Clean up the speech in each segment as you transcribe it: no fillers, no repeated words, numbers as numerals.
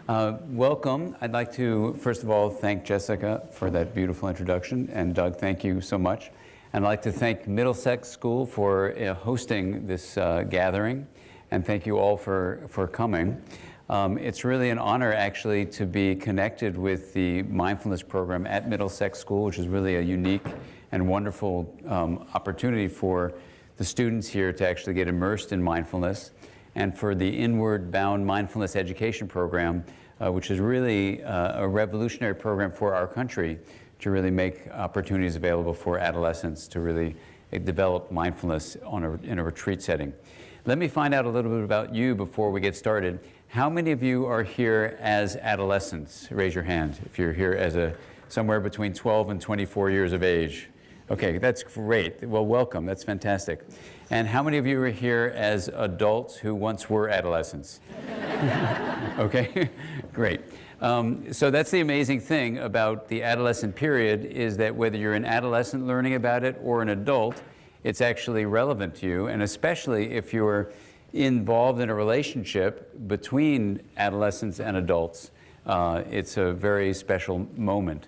Welcome. I'd like to, first of all, thank Jessica for that beautiful introduction, and Doug, thank you so much. And I'd like to thank Middlesex School for hosting this gathering, and thank you all for coming. It's really an honor, actually, to be connected with the mindfulness program at Middlesex School, which is really a unique and wonderful opportunity for the students here to actually get immersed in mindfulness, and for the Inward Bound Mindfulness Education Program, which is really a revolutionary program for our country to really make opportunities available for adolescents to really develop mindfulness in a retreat setting. Let me find out a little bit about you before we get started. How many of you are here as adolescents? Raise your hand if you're here as somewhere between 12 and 24 years of age. Okay, that's great. Well, welcome. That's fantastic. And how many of you are here as adults who once were adolescents? Okay, great. So that's the amazing thing about the adolescent period, is that whether you're an adolescent learning about it or an adult, it's actually relevant to you, and especially if you're involved in a relationship between adolescents and adults. It's a very special moment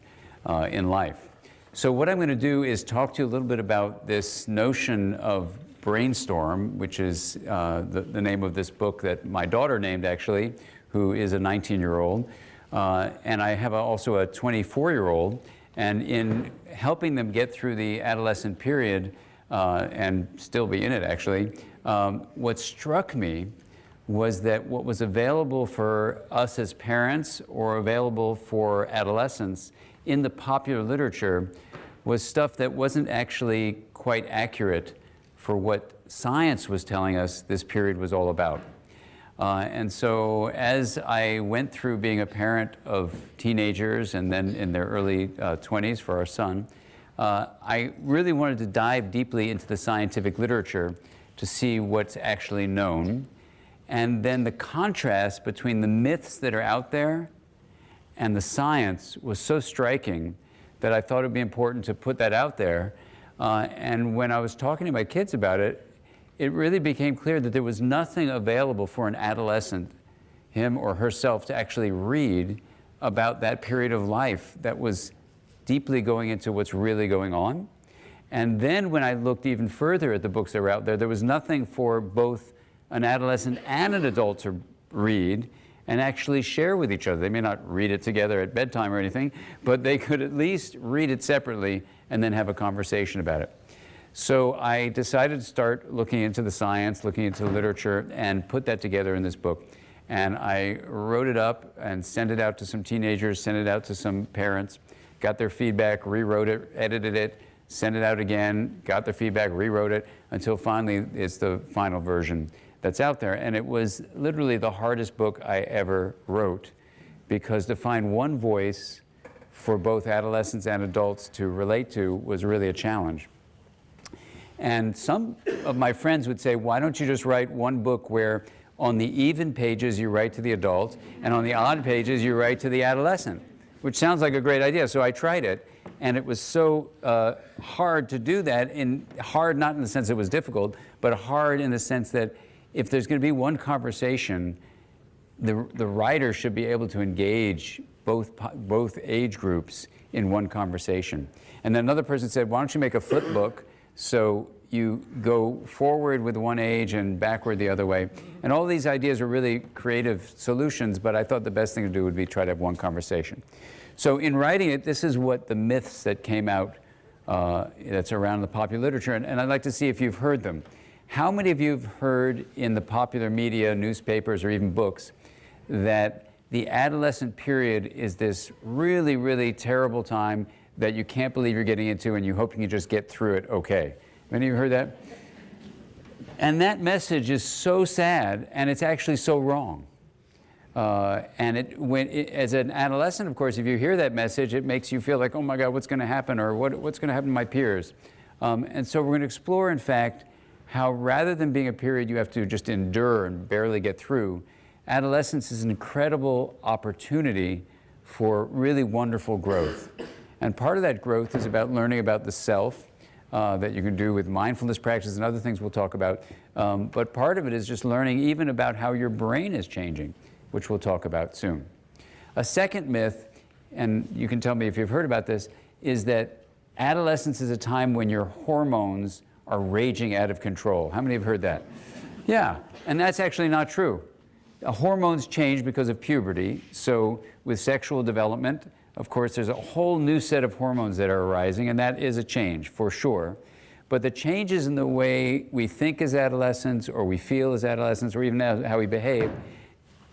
in life. So what I'm going to do is talk to you a little bit about this notion of Brainstorm, which is the name of this book that my daughter named, actually, who is a 19-year-old. And I have also a 24-year-old. And in helping them get through the adolescent period, and still be in it, actually, what struck me was that what was available for us as parents or available for adolescents in the popular literature was stuff that wasn't actually quite accurate for what science was telling us this period was all about. And so as I went through being a parent of teenagers and then in their early 20s for our son, I really wanted to dive deeply into the scientific literature to see what's actually known. And then the contrast between the myths that are out there and the science was so striking that I thought it would be important to put that out there. And when I was talking to my kids about it, it really became clear that there was nothing available for an adolescent, him or herself, to actually read about that period of life that was deeply going into what's really going on. And then when I looked even further at the books that were out there, there was nothing for both an adolescent and an adult to read and actually share with each other. They may not read it together at bedtime or anything, but they could at least read it separately and then have a conversation about it. So I decided to start looking into the science, looking into the literature, and put that together in this book. And I wrote it up and sent it out to some teenagers, sent it out to some parents, got their feedback, rewrote it, edited it, sent it out again, got their feedback, rewrote it, until finally it's the final version that's out there. And it was literally the hardest book I ever wrote, because to find one voice for both adolescents and adults to relate to was really a challenge. And some of my friends would say, why don't you just write one book where on the even pages you write to the adult and on the odd pages you write to the adolescent, which sounds like a great idea. So I tried it, and it was so hard to do that. Hard not in the sense it was difficult, but hard in the sense that if there's going to be one conversation, the writer should be able to engage both age groups in one conversation. And then another person said, why don't you make a flip book so you go forward with one age and backward the other way. And all these ideas are really creative solutions, but I thought the best thing to do would be try to have one conversation. So in writing it, this is what the myths that came out that's around the popular literature, and I'd like to see if you've heard them. How many of you have heard in the popular media, newspapers, or even books, that the adolescent period is this really, really terrible time that you can't believe you're getting into and you hope you can just get through it okay? Any of you heard that? And that message is so sad, and it's actually so wrong. As an adolescent, of course, if you hear that message, it makes you feel like, oh my God, what's going to happen, or what's going to happen to my peers? And so we're going to explore, in fact, how rather than being a period you have to just endure and barely get through, adolescence is an incredible opportunity for really wonderful growth. And part of that growth is about learning about the self, that you can do with mindfulness practice and other things we'll talk about. But part of it is just learning even about how your brain is changing, which we'll talk about soon. A second myth, and you can tell me if you've heard about this, is that adolescence is a time when your hormones are raging out of control. How many have heard that? Yeah, and that's actually not true. Hormones change because of puberty. So with sexual development, of course, there's a whole new set of hormones that are arising, and that is a change for sure. But the changes in the way we think as adolescents, or we feel as adolescents, or even how we behave,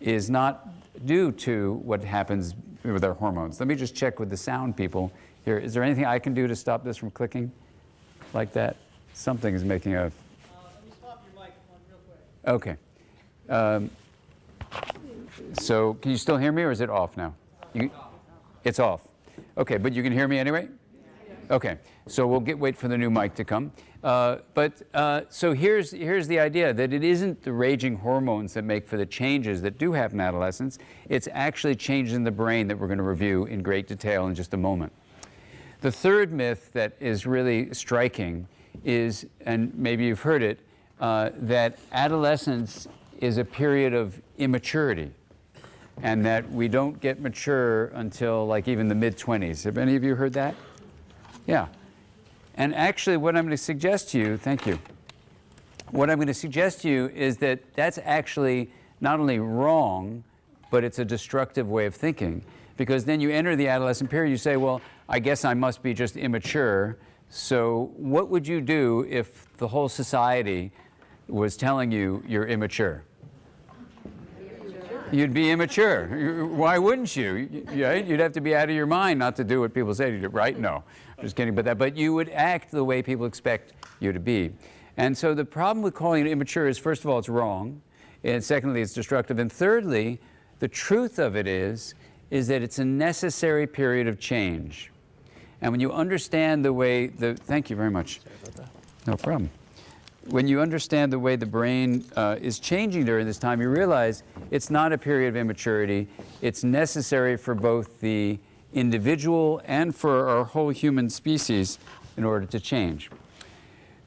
is not due to what happens with our hormones. Let me just check with the sound people here. Is there anything I can do to stop this from clicking like that? Something is making a... Let me stop your microphone real quick. Okay. So can you still hear me, or is it off now? It's off. Okay, but you can hear me anyway? Okay, so we'll wait for the new mic to come. So here's the idea, that it isn't the raging hormones that make for the changes that do happen in adolescence. It's actually changes in the brain that we're going to review in great detail in just a moment. The third myth that is really striking is, and maybe you've heard it, that adolescence is a period of immaturity, and that we don't get mature until like even the mid-20s. Have any of you heard that? Yeah. And actually what I'm going to suggest to you, thank you, what I'm going to suggest to you is that that's actually not only wrong, but it's a destructive way of thinking. Because then you enter the adolescent period, you say, well, I guess I must be just immature. So what would you do if the whole society was telling you you're immature? You'd be immature. Why wouldn't you? You'd have to be out of your mind not to do what people say to do, right? No, just kidding about that. But you would act the way people expect you to be. And so the problem with calling it immature is, first of all, it's wrong. And secondly, it's destructive. And thirdly, the truth of it is that it's a necessary period of change. And when you understand the way thank you very much. No problem. When you understand the way the brain is changing during this time, you realize it's not a period of immaturity. It's necessary for both the individual and for our whole human species in order to change.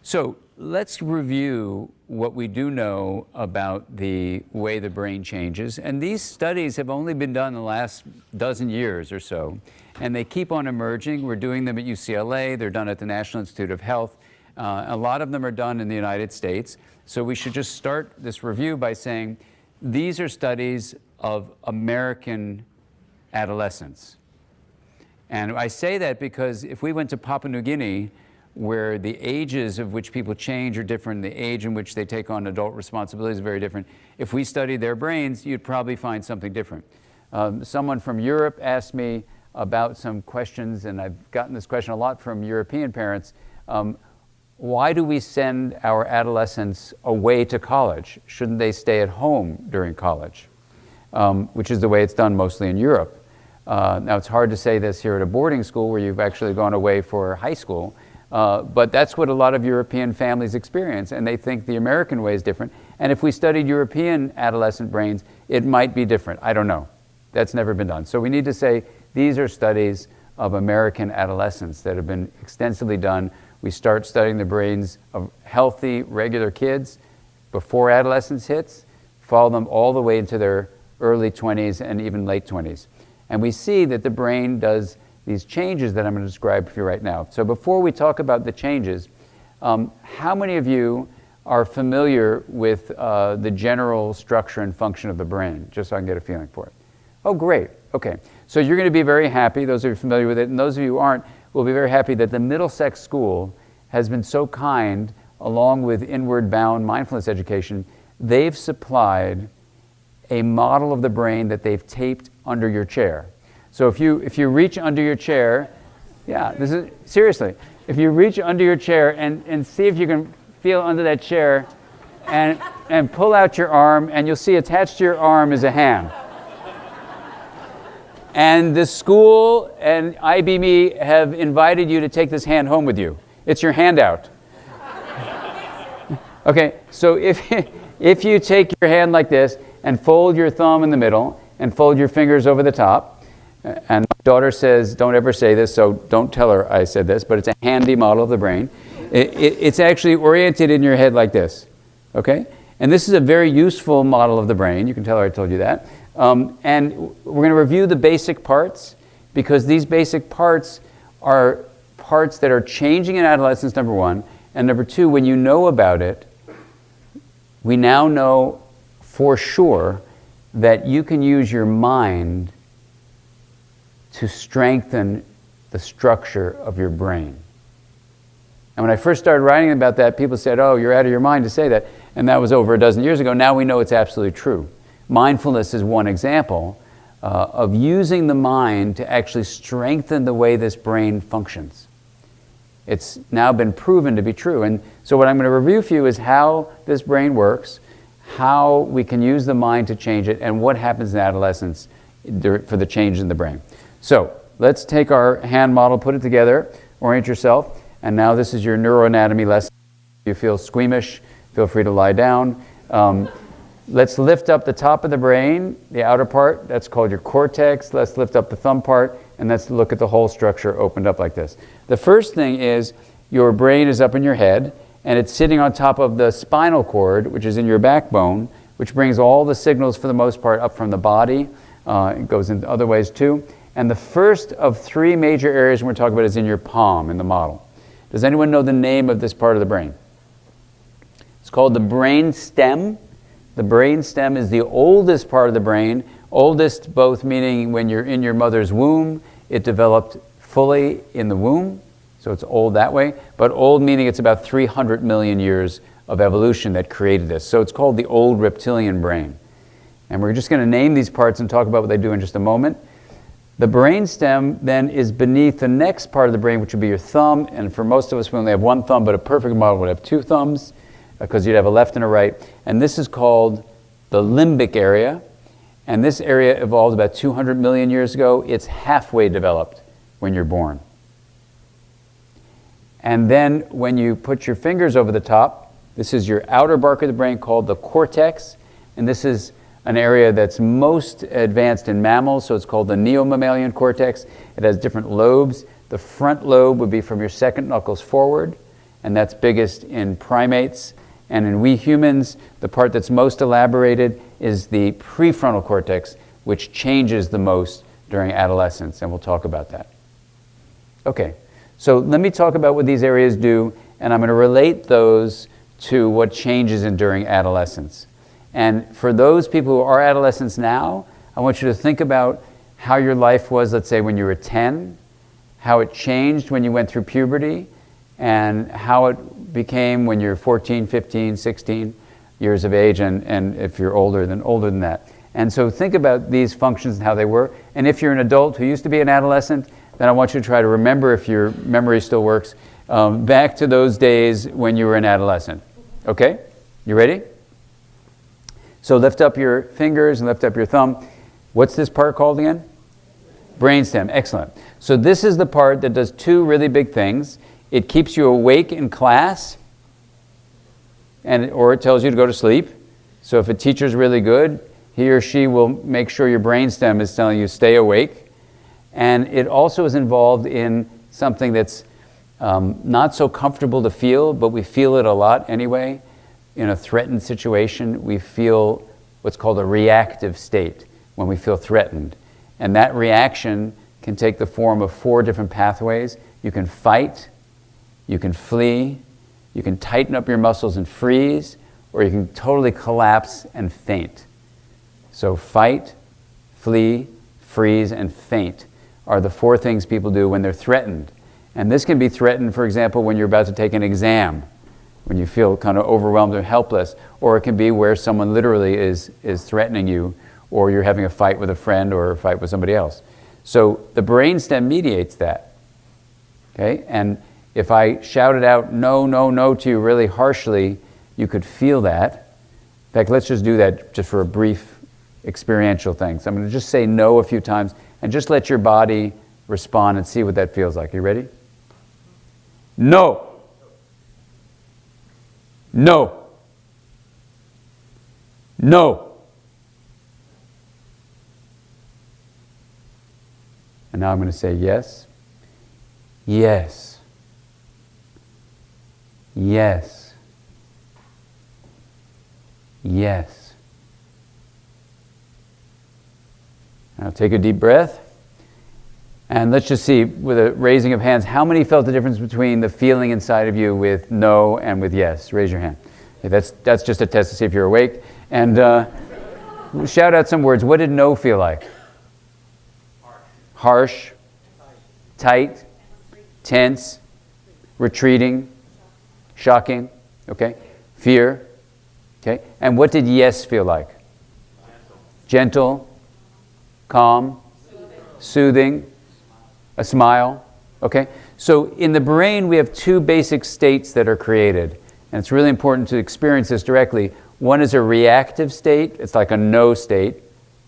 So let's review what we do know about the way the brain changes. And these studies have only been done in the last dozen years or so, and they keep on emerging. We're doing them at UCLA. They're done at the National Institute of Health. A lot of them are done in the United States. So we should just start this review by saying these are studies of American adolescents. And I say that because if we went to Papua New Guinea, where the ages of which people change are different, the age in which they take on adult responsibilities is very different, if we studied their brains, you'd probably find something different. Someone from Europe asked me about some questions, and I've gotten this question a lot from European parents. Why do we send our adolescents away to college? Shouldn't they stay at home during college? Which is the way it's done mostly in Europe. Now, it's hard to say this here at a boarding school where you've actually gone away for high school, but that's what a lot of European families experience, and they think the American way is different. And if we studied European adolescent brains, it might be different. I don't know. That's never been done. So we need to say these are studies of American adolescents that have been extensively done. We start studying the brains of healthy, regular kids before adolescence hits, follow them all the way into their early 20s and even late 20s. And we see that the brain does these changes that I'm going to describe for you right now. So before we talk about the changes, how many of you are familiar with the general structure and function of the brain, just so I can get a feeling for it? Oh, great. Okay. So you're going to be very happy, those of you familiar with it, and those of you who aren't will be very happy that the Middlesex School has been so kind, along with Inward Bound mindfulness education. They've supplied a model of the brain that they've taped under your chair. So if you reach under your chair, yeah, this is seriously, if you reach under your chair and see if you can feel under that chair and pull out your arm, and you'll see attached to your arm is a hand. And the school and IBME have invited you to take this hand home with you. It's your handout. Okay, so if you take your hand like this and fold your thumb in the middle and fold your fingers over the top, and my daughter says, don't ever say this, so don't tell her I said this, but it's a handy model of the brain. It's actually oriented in your head like this, okay? And this is a very useful model of the brain. You can tell her I told you that. And we're going to review the basic parts, because these basic parts are parts that are changing in adolescence, number one. And number two, when you know about it, we now know for sure that you can use your mind to strengthen the structure of your brain. And when I first started writing about that, people said, oh, you're out of your mind to say that. And that was over a dozen years ago. Now we know it's absolutely true. Mindfulness is one example of using the mind to actually strengthen the way this brain functions. It's now been proven to be true. And so what I'm going to review for you is how this brain works, how we can use the mind to change it, and what happens in adolescence for the change in the brain. So let's take our hand model, put it together, orient yourself, and now this is your neuroanatomy lesson. If you feel squeamish, feel free to lie down. Let's lift up the top of the brain, the outer part, that's called your cortex. Let's lift up the thumb part, and let's look at the whole structure opened up like this. The first thing is your brain is up in your head, and it's sitting on top of the spinal cord, which is in your backbone, which brings all the signals for the most part up from the body. It goes in other ways too. And the first of three major areas we're talking about is in your palm in the model. Does anyone know the name of this part of the brain? It's called the brain stem. The brain stem is the oldest part of the brain, oldest both meaning when you're in your mother's womb, it developed fully in the womb, so it's old that way, but old meaning it's about 300 million years of evolution that created this. So it's called the old reptilian brain. And we're just going to name these parts and talk about what they do in just a moment. The brain stem then is beneath the next part of the brain, which would be your thumb, and for most of us we only have one thumb, but a perfect model would have two thumbs, because you'd have a left and a right. And this is called the limbic area. And this area evolved about 200 million years ago. It's halfway developed when you're born. And then when you put your fingers over the top, this is your outer bark of the brain called the cortex. And this is an area that's most advanced in mammals, so it's called the neomammalian cortex. It has different lobes. The front lobe would be from your second knuckles forward, and that's biggest in primates. And in we humans, the part that's most elaborated is the prefrontal cortex, which changes the most during adolescence, and we'll talk about that. Okay, so let me talk about what these areas do, and I'm going to relate those to what changes during adolescence. And for those people who are adolescents now, I want you to think about how your life was, let's say, when you were 10, how it changed when you went through puberty, and how it became when you're 14, 15, 16 years of age, and if you're older than that. And so think about these functions and how they were. And if you're an adult who used to be an adolescent, then I want you to try to remember, if your memory still works, back to those days when you were an adolescent. Okay? You ready? So lift up your fingers and lift up your thumb. What's this part called again? Brainstem. Excellent. So this is the part that does two really big things. It keeps you awake in class, or it tells you to go to sleep. So if a teacher's really good, he or she will make sure your brainstem is telling you stay awake. And it also is involved in something that's not so comfortable to feel, but we feel it a lot anyway. In a threatened situation, we feel what's called a reactive state when we feel threatened. And that reaction can take the form of 4 different pathways. You can fight, you can flee, you can tighten up your muscles and freeze, or you can totally collapse and faint. So fight, flee, freeze, and faint are the 4 things people do when they're threatened. And this can be threatened, for example, when you're about to take an exam, when you feel kind of overwhelmed or helpless, or it can be where someone literally is threatening you, or you're having a fight with a friend or a fight with somebody else. So the brainstem mediates that. Okay? And if I shouted out no, no, no to you really harshly, you could feel that. In fact, let's just do that just for a brief experiential thing. So I'm going to just say no a few times and just let your body respond and see what that feels like. You ready? No. No. No. And now I'm going to say yes. Yes. Yes. Yes. Now take a deep breath. And let's just see, with a raising of hands, how many felt the difference between the feeling inside of you with no and with yes? Raise your hand. Okay, that's just a test to see if you're awake. And shout out some words. What did no feel like? Harsh. Tight. Tense. Retreating. Shocking. Okay. Fear. Okay. And what did yes feel like? Gentle. Calm. Soothing. A smile. Okay. So in the brain we have two basic states that are created. And it's really important to experience this directly. One is a reactive state. It's like a no state.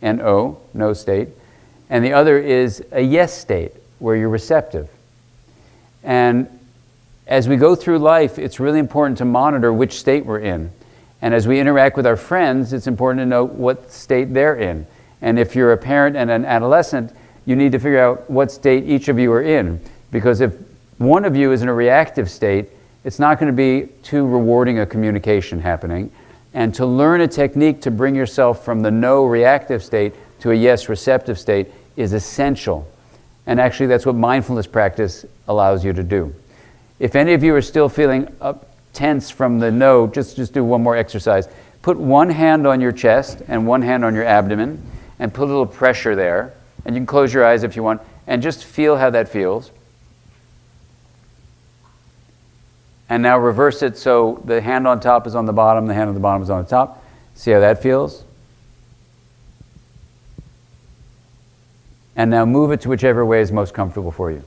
N-O, no state. And the other is a yes state, where you're receptive. And as we go through life, it's really important to monitor which state we're in. And as we interact with our friends, it's important to know what state they're in. And if you're a parent and an adolescent, you need to figure out what state each of you are in. Because if one of you is in a reactive state, it's not going to be too rewarding a communication happening. And to learn a technique to bring yourself from the no reactive state to a yes receptive state is essential. And actually that's what mindfulness practice allows you to do. If any of you are still feeling tense from the no, just do one more exercise. Put one hand on your chest and one hand on your abdomen and put a little pressure there. And you can close your eyes if you want and just feel how that feels. And now reverse it so the hand on top is on the bottom, the hand on the bottom is on the top. See how that feels? And now move it to whichever way is most comfortable for you.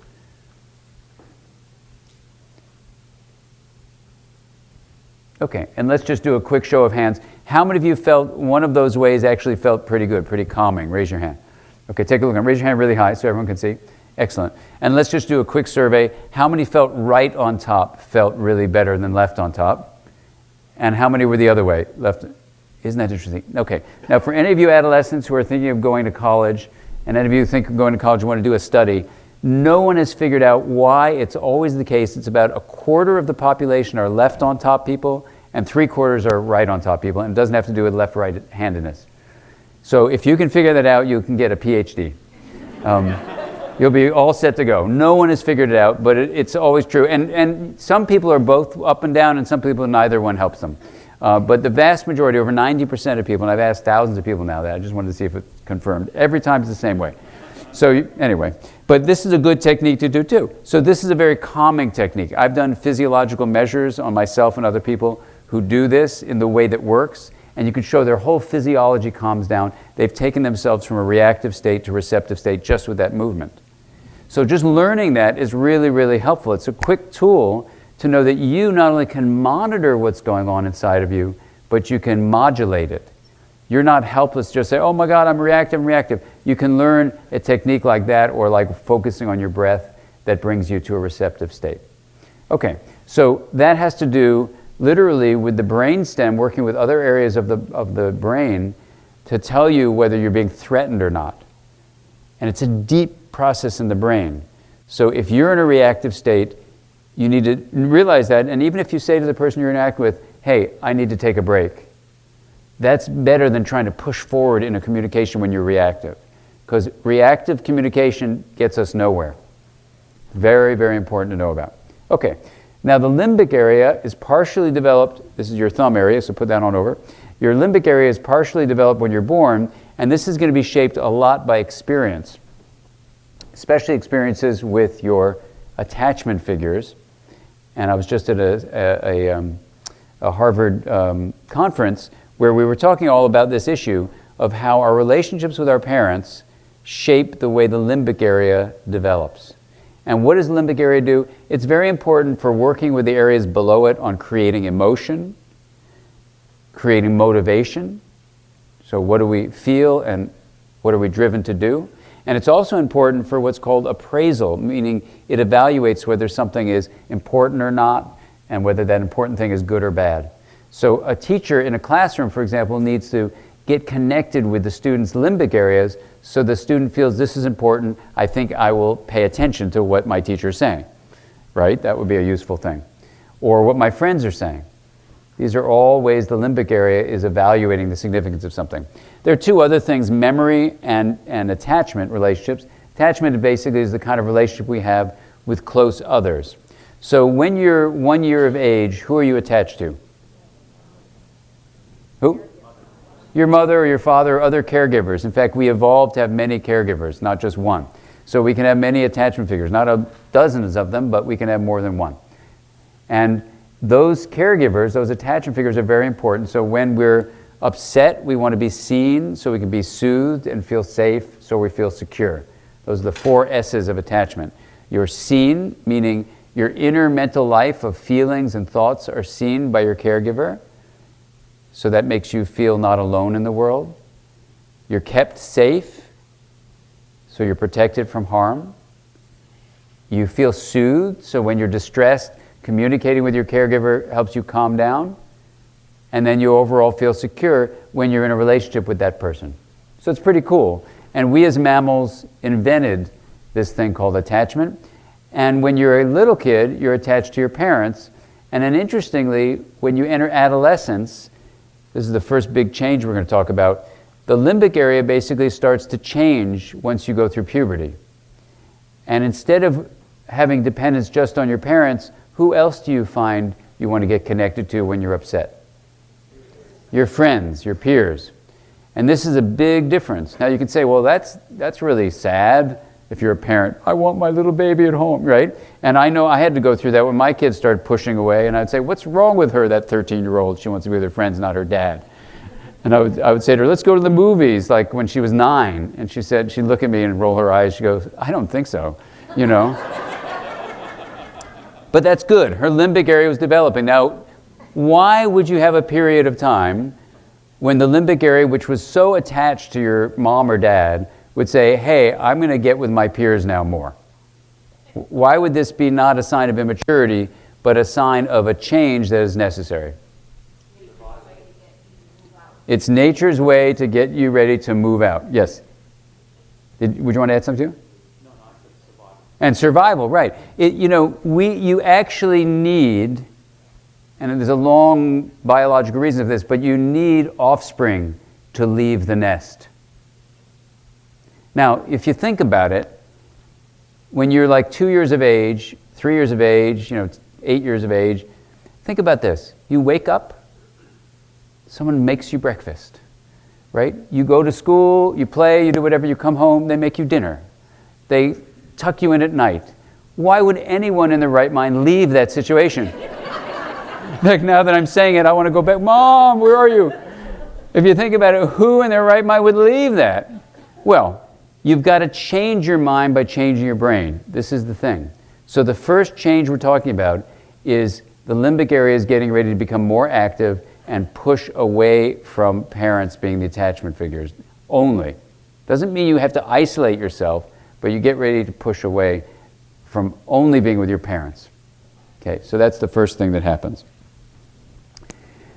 Okay, and let's just do a quick show of hands. How many of you felt one of those ways actually felt pretty good, pretty calming? Raise your hand. Okay, take a look. Raise your hand really high so everyone can see. Excellent. And let's just do a quick survey. How many felt right on top felt really better than left on top? And how many were the other way? Left? Isn't that interesting? Okay. Now for any of you adolescents who are thinking of going to college, and any of you think of going to college and want to do a study, no one has figured out why it's always the case. It's about a quarter of the population are left on top people, and 3/4 are right on top people, and it doesn't have to do with left-right handedness. So if you can figure that out, you can get a PhD. You'll be all set to go. No one has figured it out, but it's always true. And some people are both up and down, and some people neither one helps them. But the vast majority, over 90% of people, and I've asked thousands of people now that, I just wanted to see if it's confirmed. Every time it's the same way. So anyway, but this is a good technique to do too. So this is a very calming technique. I've done physiological measures on myself and other people who do this in the way that works, and you can show their whole physiology calms down. They've taken themselves from a reactive state to receptive state just with that movement. So just learning that is really, really helpful. It's a quick tool to know that you not only can monitor what's going on inside of you, but you can modulate it. You're not helpless, just say, oh my God, I'm reactive. You can learn a technique like that, or like focusing on your breath, that brings you to a receptive state. Okay, so that has to do literally with the brainstem working with other areas of the brain to tell you whether you're being threatened or not. And it's a deep process in the brain. So if you're in a reactive state, you need to realize that, and even if you say to the person you're interacting with, hey, I need to take a break, that's better than trying to push forward in a communication when you're reactive. Because reactive communication gets us nowhere. Very, very important to know about. Okay, now the limbic area is partially developed, this is your thumb area, so put that on over. Your limbic area is partially developed when you're born, and this is going to be shaped a lot by experience, especially experiences with your attachment figures. And I was just at a Harvard conference where we were talking all about this issue of how our relationships with our parents shape the way the limbic area develops. And what does the limbic area do? It's very important for working with the areas below it on creating emotion, creating motivation. So what do we feel and what are we driven to do? And it's also important for what's called appraisal, meaning it evaluates whether something is important or not and whether that important thing is good or bad. So a teacher in a classroom, for example, needs to get connected with the student's limbic areas so the student feels this is important, I think I will pay attention to what my teacher is saying, right? That would be a useful thing. Or what my friends are saying. These are all ways the limbic area is evaluating the significance of something. There are two other things, memory and attachment relationships. Attachment basically is the kind of relationship we have with close others. So when you're 1 year of age, who are you attached to? Who? Your mother or your father or other caregivers. In fact, we evolved to have many caregivers, not just one. So we can have many attachment figures, not dozens of them, but we can have more than one. And those caregivers, those attachment figures are very important. So when we're upset, we want to be seen so we can be soothed and feel safe so we feel secure. Those are the 4 S's of attachment. You're seen, meaning your inner mental life of feelings and thoughts are seen by your caregiver. So that makes you feel not alone in the world. You're kept safe, so you're protected from harm. You feel soothed, so when you're distressed, communicating with your caregiver helps you calm down. And then you overall feel secure when you're in a relationship with that person. So it's pretty cool. And we as mammals invented this thing called attachment. And when you're a little kid, you're attached to your parents. And then interestingly, when you enter adolescence, this is the first big change we're going to talk about, the limbic area basically starts to change once you go through puberty. And instead of having dependence just on your parents, who else do you find you want to get connected to when you're upset? Your friends, your peers. And this is a big difference. Now you can say, well, that's really sad if you're a parent. I want my little baby at home, right? And I know I had to go through that when my kids started pushing away, and I'd say, what's wrong with her, that 13-year-old? She wants to be with her friends, not her dad. And I would say to her, let's go to the movies, like when she was 9. And she'd look at me and roll her eyes. She goes, I don't think so, you know? But that's good. Her limbic area was developing. Now, why would you have a period of time when the limbic area, which was so attached to your mom or dad, would say, hey, I'm going to get with my peers now more? Why would this be not a sign of immaturity, but a sign of a change that is necessary? It's nature's way to get you ready to move out. Yes? Would you want to add something too? And survival, right. You actually need, and there's a long biological reason for this, but you need offspring to leave the nest. Now, if you think about it, when you're like 2 years of age, 3 years of age, 8 years of age, think about this. You wake up, someone makes you breakfast, right? You go to school, you play, you do whatever, you come home, they make you dinner. They tuck you in at night. Why would anyone in their right mind leave that situation? Like now that I'm saying it, I want to go back. Mom, where are you? If you think about it, who in their right mind would leave that? Well, you've got to change your mind by changing your brain. This is the thing. So the first change we're talking about is the limbic area is getting ready to become more active and push away from parents being the attachment figures only. Doesn't mean you have to isolate yourself, but you get ready to push away from only being with your parents. Okay, so that's the first thing that happens.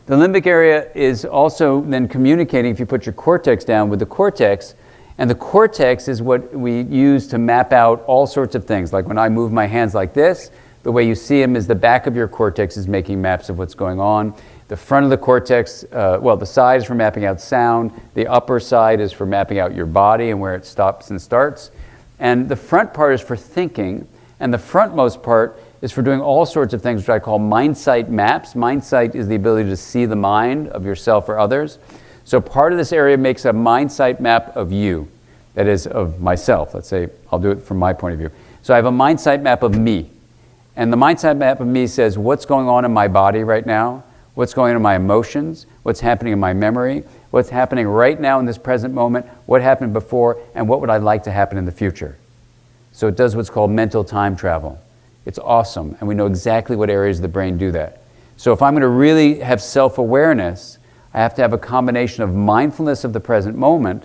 The limbic area is also then communicating, if you put your cortex down, with the cortex, and the cortex is what we use to map out all sorts of things. Like when I move my hands like this, the way you see them is the back of your cortex is making maps of what's going on. The front of the cortex, the side is for mapping out sound. The upper side is for mapping out your body and where it stops and starts. And the front part is for thinking, and the frontmost part is for doing all sorts of things, which I call mind-sight maps. Mind-sight is the ability to see the mind of yourself or others. So part of this area makes a mind-sight map of you, that is, of myself. Let's say, I'll do it from my point of view. So I have a mind-sight map of me. And the mind-sight map of me says what's going on in my body right now, what's going on in my emotions, what's happening in my memory, what's happening right now in this present moment, what happened before, and what would I like to happen in the future. So it does what's called mental time travel. It's awesome, and we know exactly what areas of the brain do that. So if I'm going to really have self-awareness, I have to have a combination of mindfulness of the present moment,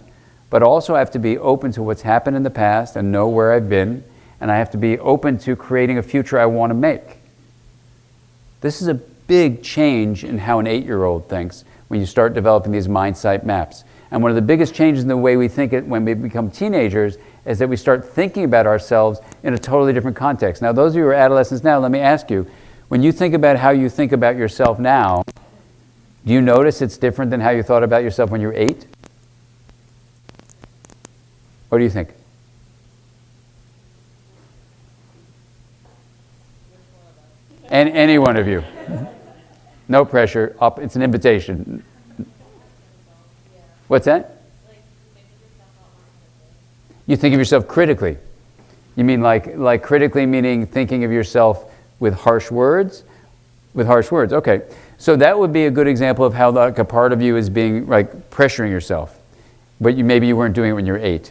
but also I have to be open to what's happened in the past and know where I've been, and I have to be open to creating a future I want to make. This is a big change in how an 8-year-old thinks when you start developing these mind-sight maps. And one of the biggest changes in the way we think it when we become teenagers is that we start thinking about ourselves in a totally different context. Now, those of you who are adolescents now, let me ask you, when you think about how you think about yourself now, Do you notice it's different than how you thought about yourself when you were 8? What do you think? And any one of you. No pressure. Up. It's an invitation. What's that? You think of yourself critically. You mean like critically meaning thinking of yourself with harsh words? With harsh words, okay. So that would be a good example of how like a part of you is being like pressuring yourself, but maybe you weren't doing it when you were 8.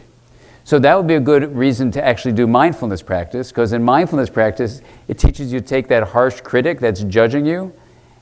So that would be a good reason to actually do mindfulness practice, because in mindfulness practice, it teaches you to take that harsh critic that's judging you,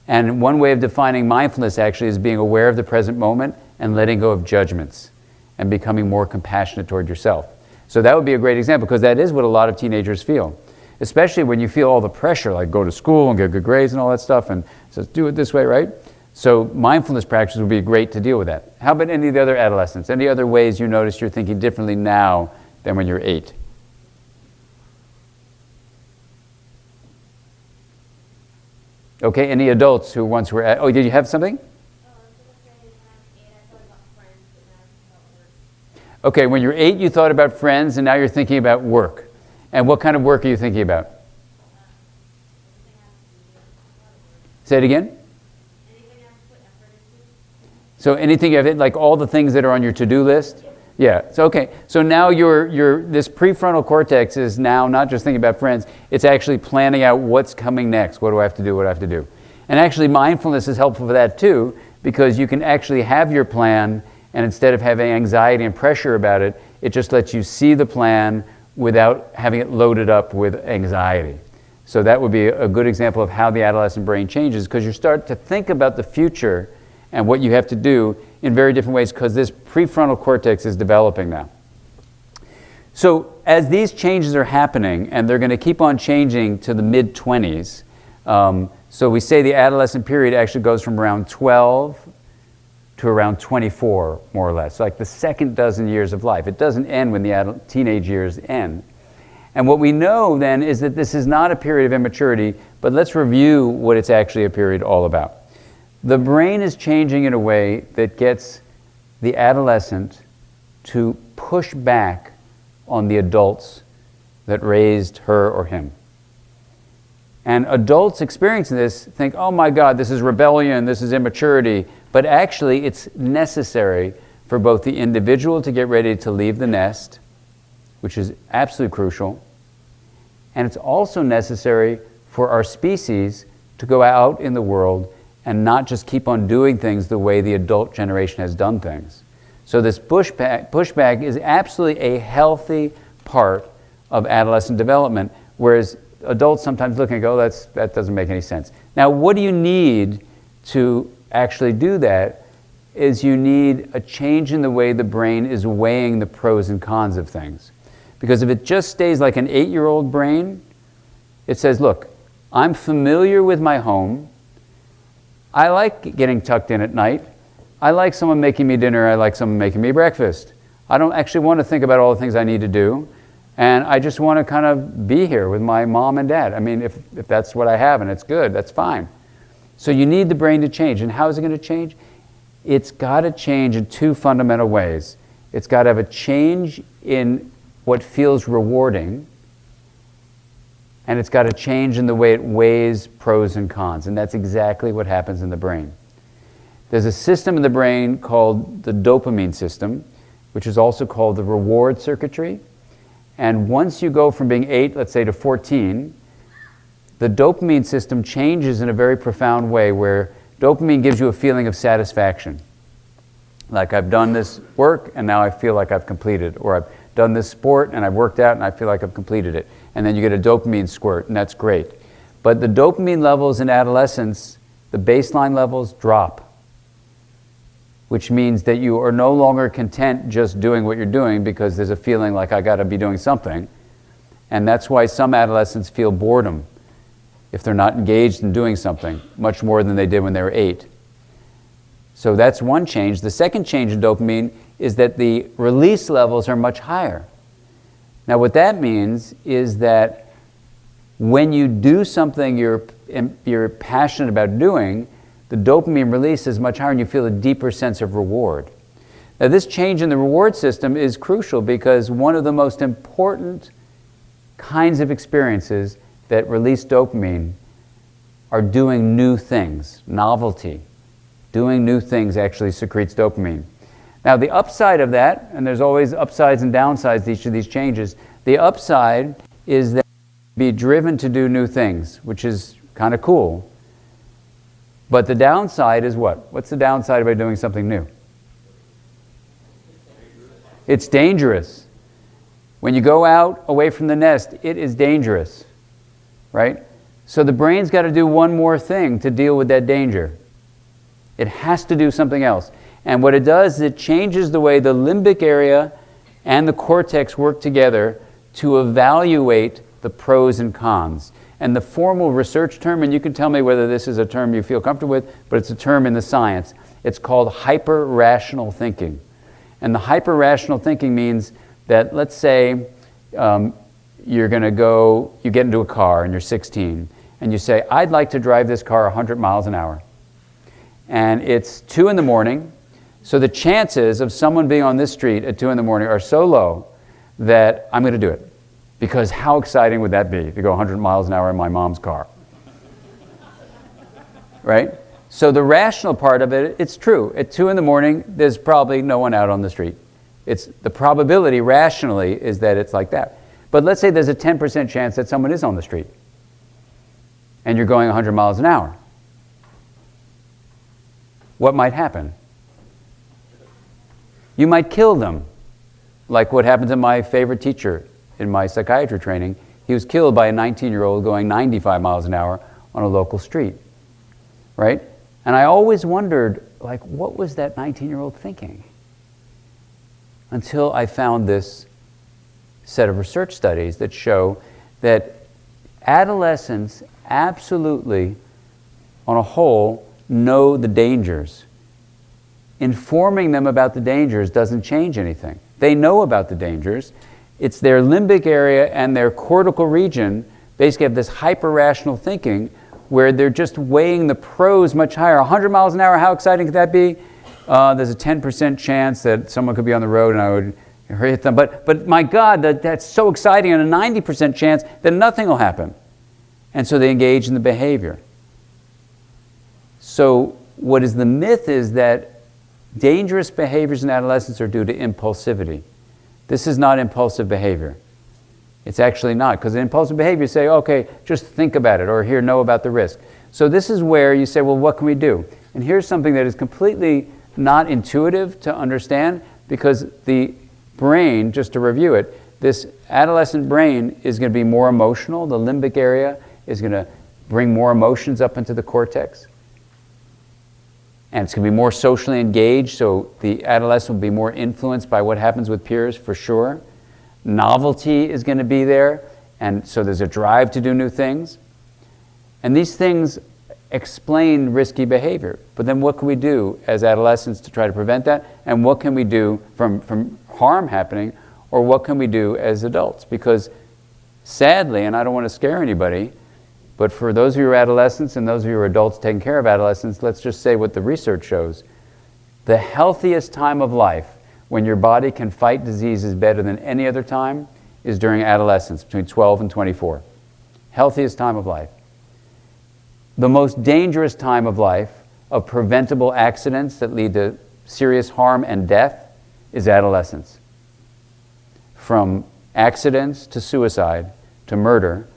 and one way of defining mindfulness actually is being aware of the present moment and letting go of judgments and becoming more compassionate toward yourself. So that would be a great example, because that is what a lot of teenagers feel. Especially when you feel all the pressure, like go to school and get good grades and all that stuff, and says, do it this way, right? So mindfulness practice would be great to deal with that. How about any of the other adolescents? Any other ways you notice you're thinking differently now than when you're 8? Okay, any adults who once were at, oh, did you have something? Okay, when you're 8, you thought about friends, and now you're thinking about work. And what kind of work are you thinking about? Say it again? So anything you have, like all the things that are on your to-do list? Yeah, so okay. So now this prefrontal cortex is now not just thinking about friends, it's actually planning out what's coming next. What do I have to do? What do I have to do? And actually mindfulness is helpful for that too, because you can actually have your plan, and instead of having anxiety and pressure about it, it just lets you see the plan without having it loaded up with anxiety. So that would be a good example of how the adolescent brain changes, because you start to think about the future and what you have to do in very different ways, because this prefrontal cortex is developing now. So as these changes are happening, and they're going to keep on changing to the mid-20s, so we say the adolescent period actually goes from around 12 to around 24, more or less, like the second dozen years of life. It doesn't end when the teenage years end. And what we know then is that this is not a period of immaturity, but let's review what it's actually a period all about. The brain is changing in a way that gets the adolescent to push back on the adults that raised her or him. And adults experiencing this think, oh my God, this is rebellion, this is immaturity. But actually, it's necessary for both the individual to get ready to leave the nest, which is absolutely crucial, and it's also necessary for our species to go out in the world and not just keep on doing things the way the adult generation has done things. So this pushback is absolutely a healthy part of adolescent development, whereas adults sometimes look and go, that doesn't make any sense. Now, what do you need to actually do that? Is you need a change in the way the brain is weighing the pros and cons of things. Because if it just stays like an 8-year-old brain, it says, look, I'm familiar with my home. I like getting tucked in at night. I like someone making me dinner. I like someone making me breakfast. I don't actually want to think about all the things I need to do. And I just want to kind of be here with my mom and dad. I mean, if that's what I have and it's good, that's fine. So you need the brain to change. And how is it going to change? It's got to change in 2 fundamental ways. It's got to have a change in what feels rewarding, and it's got to change in the way it weighs pros and cons. And that's exactly what happens in the brain. There's a system in the brain called the dopamine system, which is also called the reward circuitry. And once you go from being 8, let's say, to 14, the dopamine system changes in a very profound way, where dopamine gives you a feeling of satisfaction. Like, I've done this work and now I feel like I've completed, or I've done this sport and I've worked out and I feel like I've completed it. And then you get a dopamine squirt, and that's great. But the dopamine levels in adolescence, the baseline levels drop, which means that you are no longer content just doing what you're doing, because there's a feeling like I got to be doing something. And that's why some adolescents feel boredom if they're not engaged in doing something, much more than they did when they were 8. So that's one change. The second change in dopamine is that the release levels are much higher. Now what that means is that when you do something you're passionate about doing, the dopamine release is much higher and you feel a deeper sense of reward. Now, this change in the reward system is crucial because one of the most important kinds of experiences that release dopamine are doing new things, novelty. Doing new things actually secretes dopamine. Now, the upside of that, and there's always upsides and downsides to each of these changes, the upside is that you be driven to do new things, which is kind of cool. But the downside is what? What's the downside about doing something new? It's dangerous. When you go out away from the nest, it is dangerous, right? So the brain's got to do one more thing to deal with that danger. It has to do something else. And what it does is it changes the way the limbic area and the cortex work together to evaluate the pros and cons. And the formal research term, and you can tell me whether this is a term you feel comfortable with, but it's a term in the science. It's called hyper-rational thinking. And the hyper-rational thinking means that, let's say, you get into a car and you're 16, and you say, I'd like to drive this car 100 miles an hour. And it's 2 in the morning, so the chances of someone being on this street at 2 in the morning are so low that I'm going to do it. Because how exciting would that be to go 100 miles an hour in my mom's car? Right? So the rational part of it, it's true. At 2 in the morning, there's probably no one out on the street. The probability rationally is that it's like that. But let's say there's a 10% chance that someone is on the street and you're going 100 miles an hour. What might happen? You might kill them, like what happened to my favorite teacher in my psychiatry training. He was killed by a 19-year-old going 95 miles an hour on a local street, right? And I always wondered, like, what was that 19-year-old thinking? Until I found this set of research studies that show that adolescents absolutely, on a whole, know the dangers. Informing them about the dangers doesn't change anything. They know about the dangers. It's their limbic area and their cortical region basically have this hyper-rational thinking where they're just weighing the pros much higher. 100 miles an hour, how exciting could that be? There's a 10% chance that someone could be on the road and I would hit them. But my God, that's so exciting, and a 90% chance that nothing will happen. And so they engage in the behavior. So what is the myth is that dangerous behaviors in adolescence are due to impulsivity. This is not impulsive behavior. It's actually not, because in impulsive behavior you say, okay, just think about it, or here, know about the risk. So this is where you say, well, what can we do? And here's something that is completely not intuitive to understand, because the brain, just to review it, this adolescent brain is going to be more emotional. The limbic area is going to bring more emotions up into the cortex. And it's going to be more socially engaged, so the adolescent will be more influenced by what happens with peers, for sure. Novelty is going to be there, and so there's a drive to do new things. And these things explain risky behavior. But then what can we do as adolescents to try to prevent that? And what can we do from harm happening, or what can we do as adults? Because sadly, and I don't want to scare anybody, but for those of you who are adolescents and those of you who are adults taking care of adolescents, let's just say what the research shows. The healthiest time of life, when your body can fight diseases better than any other time, is during adolescence, between 12 and 24. Healthiest time of life. The most dangerous time of life of preventable accidents that lead to serious harm and death is adolescence. From accidents to suicide to murder,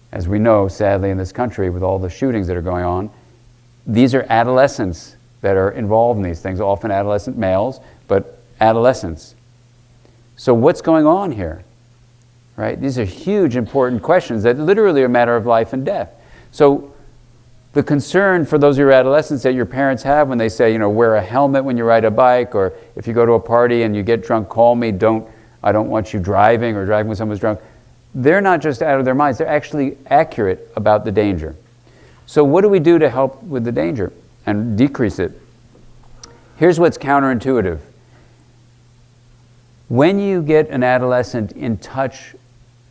as we know, sadly, in this country, with all the shootings that are going on, these are adolescents that are involved in these things, often adolescent males, but adolescents. So what's going on here? Right? These are huge, important questions that literally are a matter of life and death. So the concern for those of your adolescents that your parents have when they say, wear a helmet when you ride a bike, or if you go to a party and you get drunk, call me, I don't want you driving or driving when someone's drunk. They're not just out of their minds, they're actually accurate about the danger. So what do we do to help with the danger and decrease it? Here's what's counterintuitive. When you get an adolescent in touch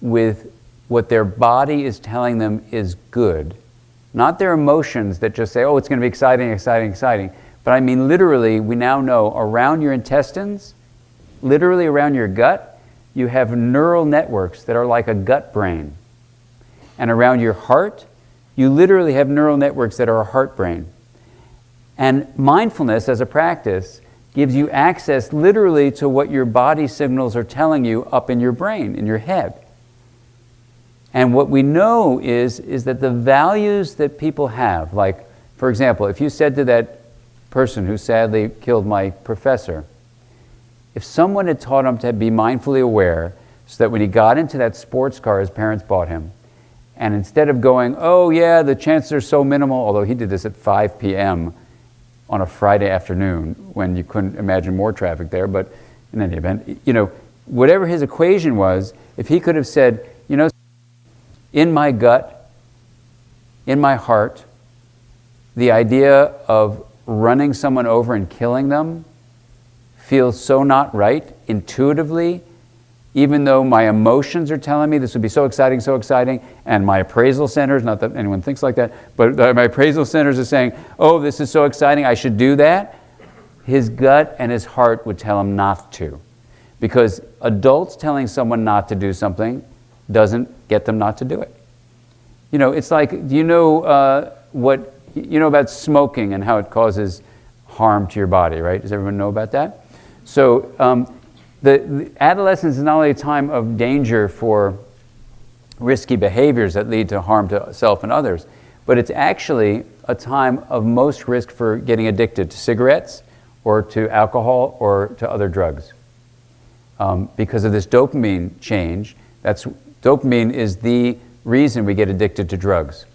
with what their body is telling them is good, Not their emotions that just say, oh, it's going to be exciting, exciting, exciting. But I mean literally, we now know around your intestines, literally around your gut, you have neural networks that are like a gut brain. And around your heart, you literally have neural networks that are a heart brain. And mindfulness as a practice gives you access literally to what your body signals are telling you up in your brain, in your head. And what we know is that the values that people have, like, for example, if you said to that person who sadly killed my professor, if someone had taught him to be mindfully aware so that when he got into that sports car his parents bought him, and instead of going, oh yeah, the chances are so minimal, although he did this at 5 p.m. on a Friday afternoon when you couldn't imagine more traffic there, but in any event, you know, whatever his equation was, if he could have said, you know, in my gut, in my heart, the idea of running someone over and killing them feels so not right intuitively, even though my emotions are telling me this would be so exciting, and my appraisal centers, not that anyone thinks like that, but my appraisal centers are saying, oh, this is so exciting, I should do that. His gut and his heart would tell him not to. Because adults telling someone not to do something doesn't get them not to do it. You know, it's like, do you know what you know about smoking and how it causes harm to your body, right? Does everyone know about that? So the adolescence is not only a time of danger for risky behaviors that lead to harm to self and others, but it's actually a time of most risk for getting addicted to cigarettes or to alcohol or to other drugs. Because of this dopamine change, dopamine is the reason we get addicted to drugs.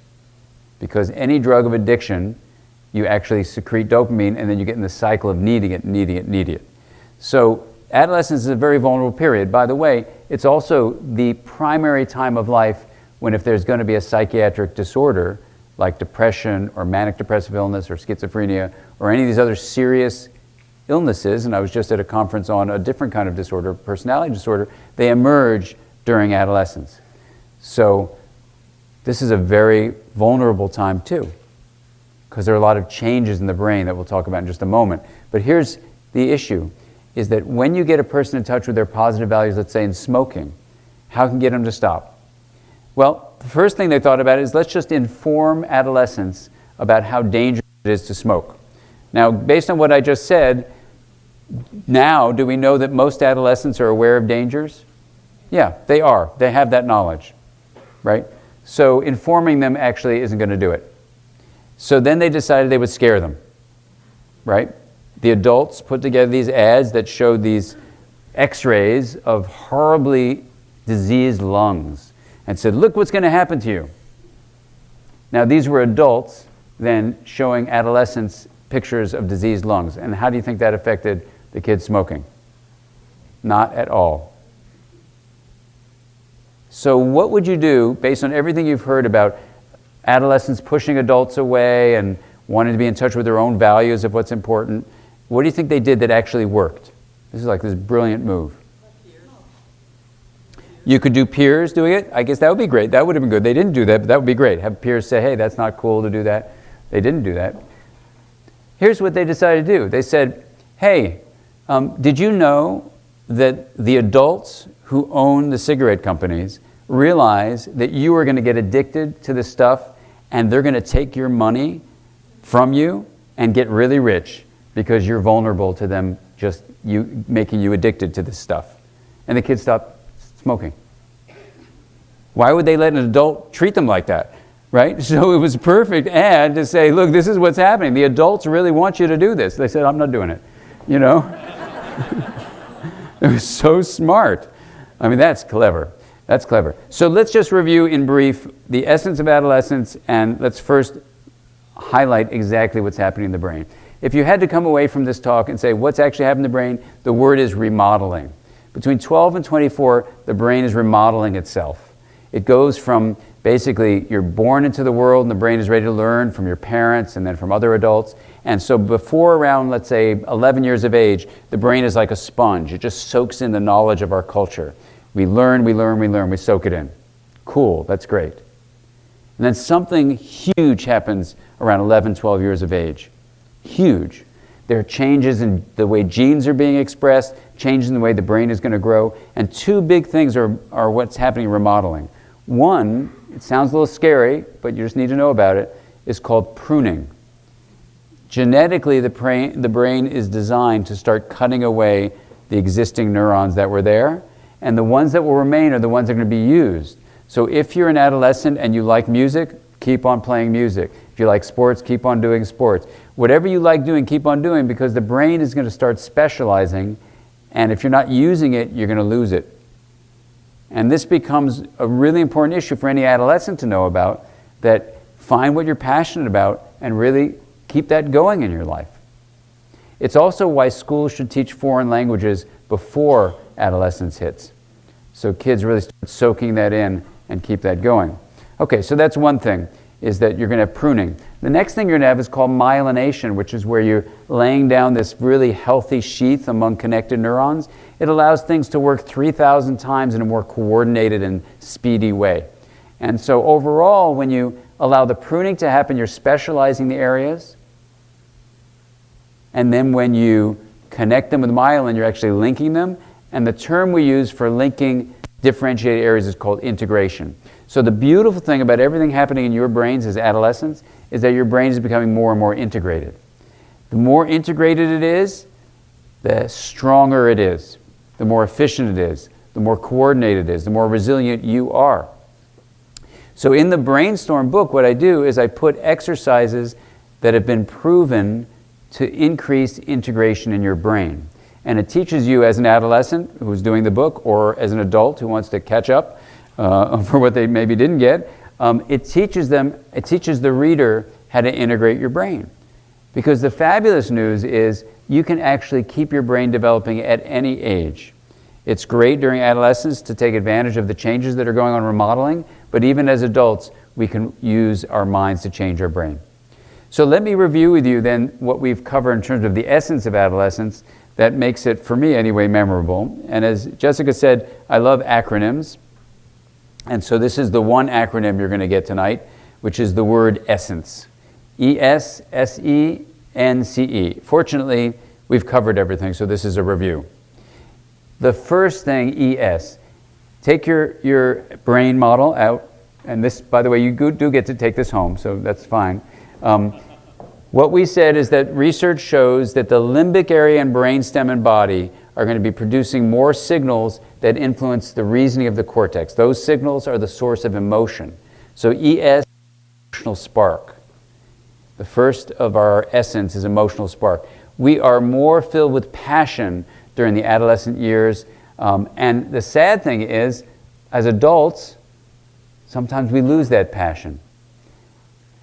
Because any drug of addiction, you actually secrete dopamine and then you get in the cycle of needing it. So adolescence is a very vulnerable period. By the way, it's also the primary time of life when if there's going to be a psychiatric disorder like depression or manic depressive illness or schizophrenia or any of these other serious illnesses, and I was just at a conference on a different kind of disorder, personality disorder, they emerge during adolescence. So this is a very vulnerable time too, because there are a lot of changes in the brain that we'll talk about in just a moment. But here's the issue, is that when you get a person in touch with their positive values, let's say in smoking, how can you get them to stop? Well, the first thing they thought about is let's just inform adolescents about how dangerous it is to smoke. Now, based on what I just said, now do we know that most adolescents are aware of dangers? Yeah, they are. They have that knowledge, right? So informing them actually isn't going to do it. So then they decided they would scare them, right? The adults put together these ads that showed these x-rays of horribly diseased lungs and said, look what's going to happen to you. Now these were adults then showing adolescents pictures of diseased lungs. And how do you think that affected the kids smoking? Not at all. So what would you do, based on everything you've heard about adolescents pushing adults away and wanting to be in touch with their own values of what's important, what do you think they did that actually worked? This is like this brilliant move. You could do peers doing it. I guess that would be great. That would have been good. They didn't do that, but that would be great. Have peers say, hey, that's not cool to do that. They didn't do that. Here's what they decided to do. They said, hey, did you know that the adults who own the cigarette companies realize that you are going to get addicted to this stuff and they're going to take your money from you and get really rich because you're vulnerable to them just making you addicted to this stuff. And the kids stopped smoking. Why would they let an adult treat them like that? Right? So it was a perfect ad to say, look, this is what's happening. The adults really want you to do this. They said, I'm not doing it. You know? It was so smart. I mean, that's clever. That's clever. So let's just review in brief the essence of adolescence, and let's first highlight exactly what's happening in the brain. If you had to come away from this talk and say, what's actually happening in the brain? The word is remodeling. Between 12 and 24, the brain is remodeling itself. It goes from basically you're born into the world and the brain is ready to learn from your parents and then from other adults. And so before around, let's say, 11 years of age, the brain is like a sponge. It just soaks in the knowledge of our culture. We learn, we soak it in. Cool, that's great. And And then something huge happens around 11, 12 years of age. Huge. There are changes in the way genes are being expressed, changes in the way the brain is going to grow, and two big things are what's happening in remodeling. One, it sounds a little scary, but you just need to know about it, is called pruning. Genetically, the brain is designed to start cutting away the existing neurons that were there, and the ones that will remain are the ones that are going to be used. So if you're an adolescent and you like music, keep on playing music. If you like sports, keep on doing sports. Whatever you like doing, keep on doing, because the brain is going to start specializing, and if you're not using it, you're going to lose it. And this becomes a really important issue for any adolescent to know about, that find what you're passionate about and really keep that going in your life. It's also why schools should teach foreign languages before adolescence hits. So kids really start soaking that in and keep that going. Okay, so that's one thing, is that you're going to have pruning. The next thing you're going to have is called myelination, which is where you're laying down this really healthy sheath among connected neurons. It allows things to work 3,000 times in a more coordinated and speedy way. And so overall, when you allow the pruning to happen, you're specializing the areas. And then when you connect them with myelin, you're actually linking them. And the term we use for linking differentiated areas is called integration. So the beautiful thing about everything happening in your brains as adolescents is that your brain is becoming more and more integrated. The more integrated it is, the stronger it is, the more efficient it is, the more coordinated it is, the more resilient you are. So in the Brainstorm book, what I do is I put exercises that have been proven to increase integration in your brain. And it teaches you as an adolescent who's doing the book, or as an adult who wants to catch up for what they maybe didn't get, it teaches the reader how to integrate your brain. Because the fabulous news is you can actually keep your brain developing at any age. It's great during adolescence to take advantage of the changes that are going on remodeling, but even as adults, we can use our minds to change our brain. So let me review with you then what we've covered in terms of the essence of adolescence that makes it, for me anyway, memorable. And as Jessica said, I love acronyms. And so this is the one acronym you're going to get tonight, which is the word essence. E-S-S-E-N-C-E. Fortunately, we've covered everything, so this is a review. The first thing, E-S, take your brain model out. And this, by the way, you do get to take this home, so that's fine. What we said is that research shows that the limbic area in brainstem and body are going to be producing more signals that influence the reasoning of the cortex. Those signals are the source of emotion. So ES, emotional spark. The first of our essence is emotional spark. We are more filled with passion during the adolescent years. And the sad thing is, as adults, sometimes we lose that passion.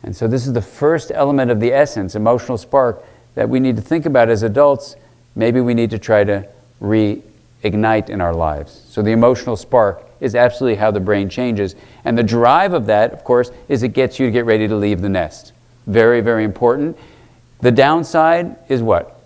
And so this is the first element of the essence, emotional spark, that we need to think about as adults. Maybe we need to try to reignite in our lives. So the emotional spark is absolutely how the brain changes. And the drive of that, of course, is it gets you to get ready to leave the nest. Very, very important. The downside is what?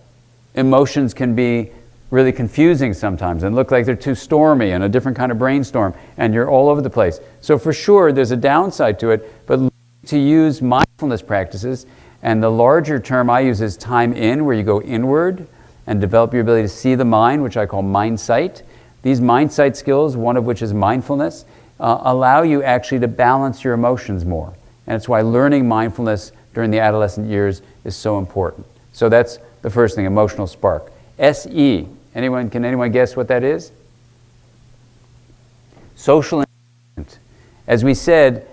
Emotions can be really confusing sometimes and look like they're too stormy and a different kind of brainstorm, and you're all over the place. So for sure, there's a downside to it, but to use mindfulness practices, and the larger term I use is time in, where you go inward and develop your ability to see the mind, which I call mind sight. These mind sight skills, one of which is mindfulness, allow you actually to balance your emotions more. And it's why learning mindfulness during the adolescent years is so important. So that's the first thing, emotional spark. SE, can anyone guess what that is? Social engagement. As we said,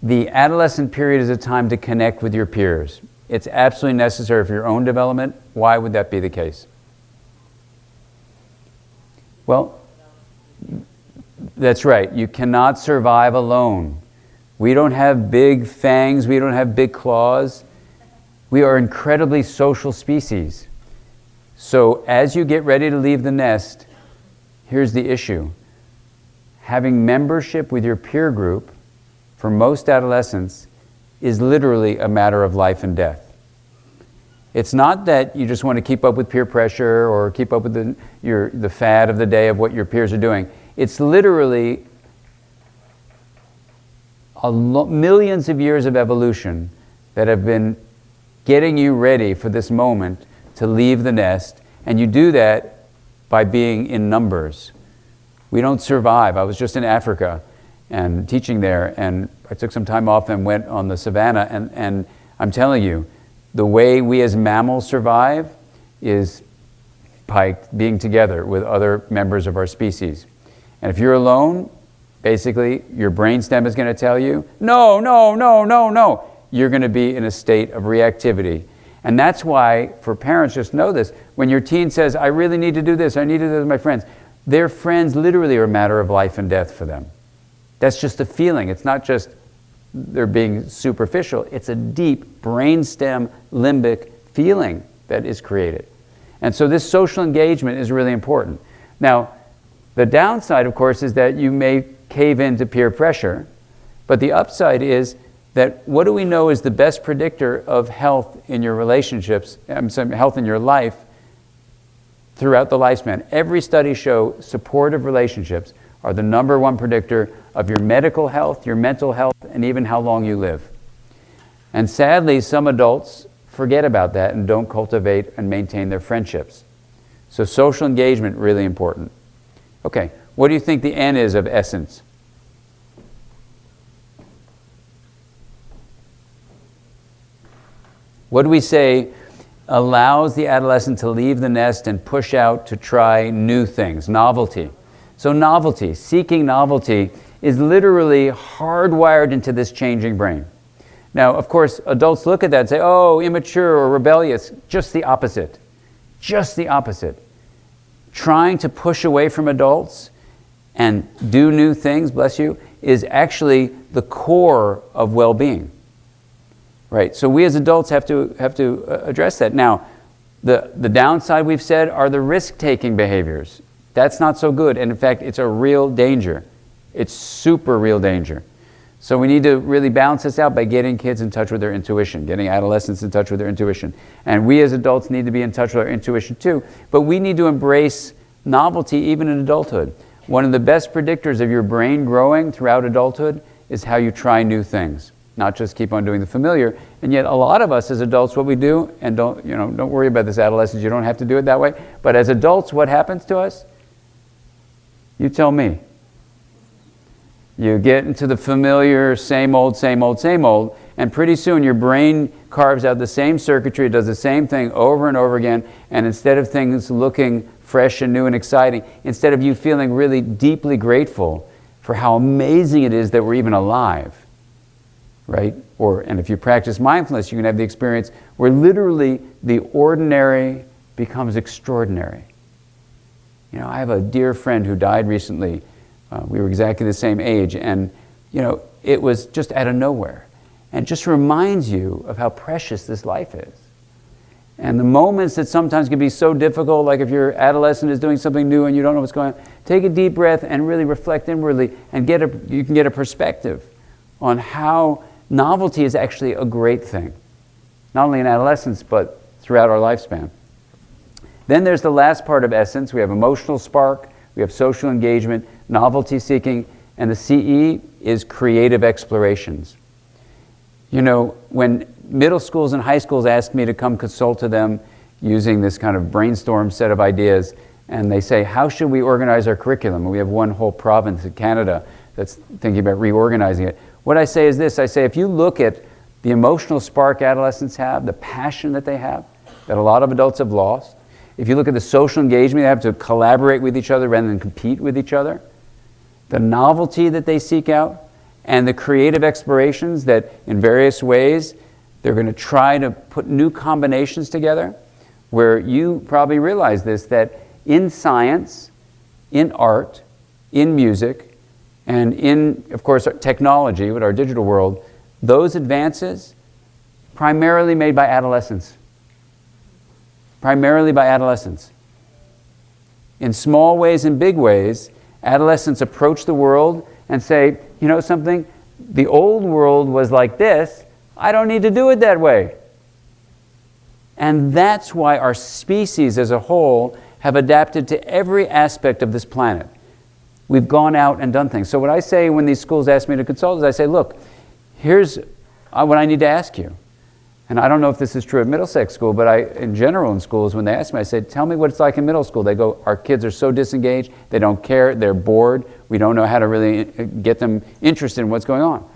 the adolescent period is a time to connect with your peers. It's absolutely necessary for your own development. Why would that be the case? Well, that's right. You cannot survive alone. We don't have big fangs. We don't have big claws. We are incredibly social species. So as you get ready to leave the nest, here's the issue. Having membership with your peer group for most adolescents is literally a matter of life and death. It's not that you just want to keep up with peer pressure or keep up with the fad of the day of what your peers are doing. It's literally millions of years of evolution that have been getting you ready for this moment to leave the nest, and you do that by being in numbers. We don't survive. I was just in Africa and teaching there, and I took some time off and went on the savannah, and I'm telling you, the way we as mammals survive is by being together with other members of our species. And if you're alone, basically your brainstem is going to tell you, no, no, no, no, no. You're going to be in a state of reactivity. And that's why, for parents, just know this, when your teen says, I really need to do this, I need to do this with my friends, their friends literally are a matter of life and death for them. That's just a feeling. It's not just they're being superficial. It's a deep brainstem limbic feeling that is created. And so this social engagement is really important. Now, the downside, of course, is that you may cave into peer pressure, but the upside is that what do we know is the best predictor of health in your relationships, health in your life throughout the lifespan. Every study shows supportive relationships are the #1 predictor of your medical health, your mental health, and even how long you live. And sadly, some adults forget about that and don't cultivate and maintain their friendships. So social engagement, really important. Okay, what do you think the N is of essence? What do we say allows the adolescent to leave the nest and push out to try new things? Novelty. So novelty, seeking novelty, is literally hardwired into this changing brain. Now, of course, adults look at that and say, oh, immature or rebellious. Just the opposite. Just the opposite. Trying to push away from adults and do new things, bless you, is actually the core of well-being. Right? So we as adults have to address that. Now, the downside, we've said, are the risk-taking behaviors. That's not so good. And in fact, it's a real danger. It's super real danger. So we need to really balance this out by getting kids in touch with their intuition, getting adolescents in touch with their intuition. And we as adults need to be in touch with our intuition too. But we need to embrace novelty even in adulthood. One of the best predictors of your brain growing throughout adulthood is how you try new things, not just keep on doing the familiar. And yet a lot of us as adults, what we do, and don't worry about this, adolescents, you don't have to do it that way. But as adults, what happens to us? You tell me. You get into the familiar, same old, same old, same old, and pretty soon your brain carves out the same circuitry, does the same thing over and over again, and instead of things looking fresh and new and exciting, instead of you feeling really deeply grateful for how amazing it is that we're even alive, right? And if you practice mindfulness, you can have the experience where literally the ordinary becomes extraordinary. You know, I have a dear friend who died recently. We were exactly the same age, and it was just out of nowhere, and just reminds you of how precious this life is. And the moments that sometimes can be so difficult, like if your adolescent is doing something new and you don't know what's going on, take a deep breath and really reflect inwardly, and you can get a perspective on how novelty is actually a great thing, not only in adolescence but throughout our lifespan. Then there's the last part of essence. We have emotional spark, we have social engagement, novelty seeking, and the CE is creative explorations. You know, when middle schools and high schools ask me to come consult to them using this kind of brainstorm set of ideas, and they say, how should we organize our curriculum? And we have one whole province in Canada that's thinking about reorganizing it. What I say is this, I say, if you look at the emotional spark adolescents have, the passion that they have, that a lot of adults have lost, if you look at the social engagement they have to collaborate with each other rather than compete with each other, the novelty that they seek out, and the creative explorations that in various ways they're going to try to put new combinations together, where you probably realize this, that in science, in art, in music, and in, of course, technology with our digital world, those advances primarily made by adolescents. Primarily by adolescents. In small ways and big ways, adolescents approach the world and say, you know something, the old world was like this, I don't need to do it that way. And that's why our species as a whole have adapted to every aspect of this planet. we've gone out and done things. So what I say when these schools ask me to consult is I say, look, here's what I need to ask you. And I don't know if this is true at Middlesex School, but in general in schools, when they ask me, I say, tell me what it's like in middle school. They go, our kids are so disengaged, they don't care, they're bored, we don't know how to really get them interested in what's going on.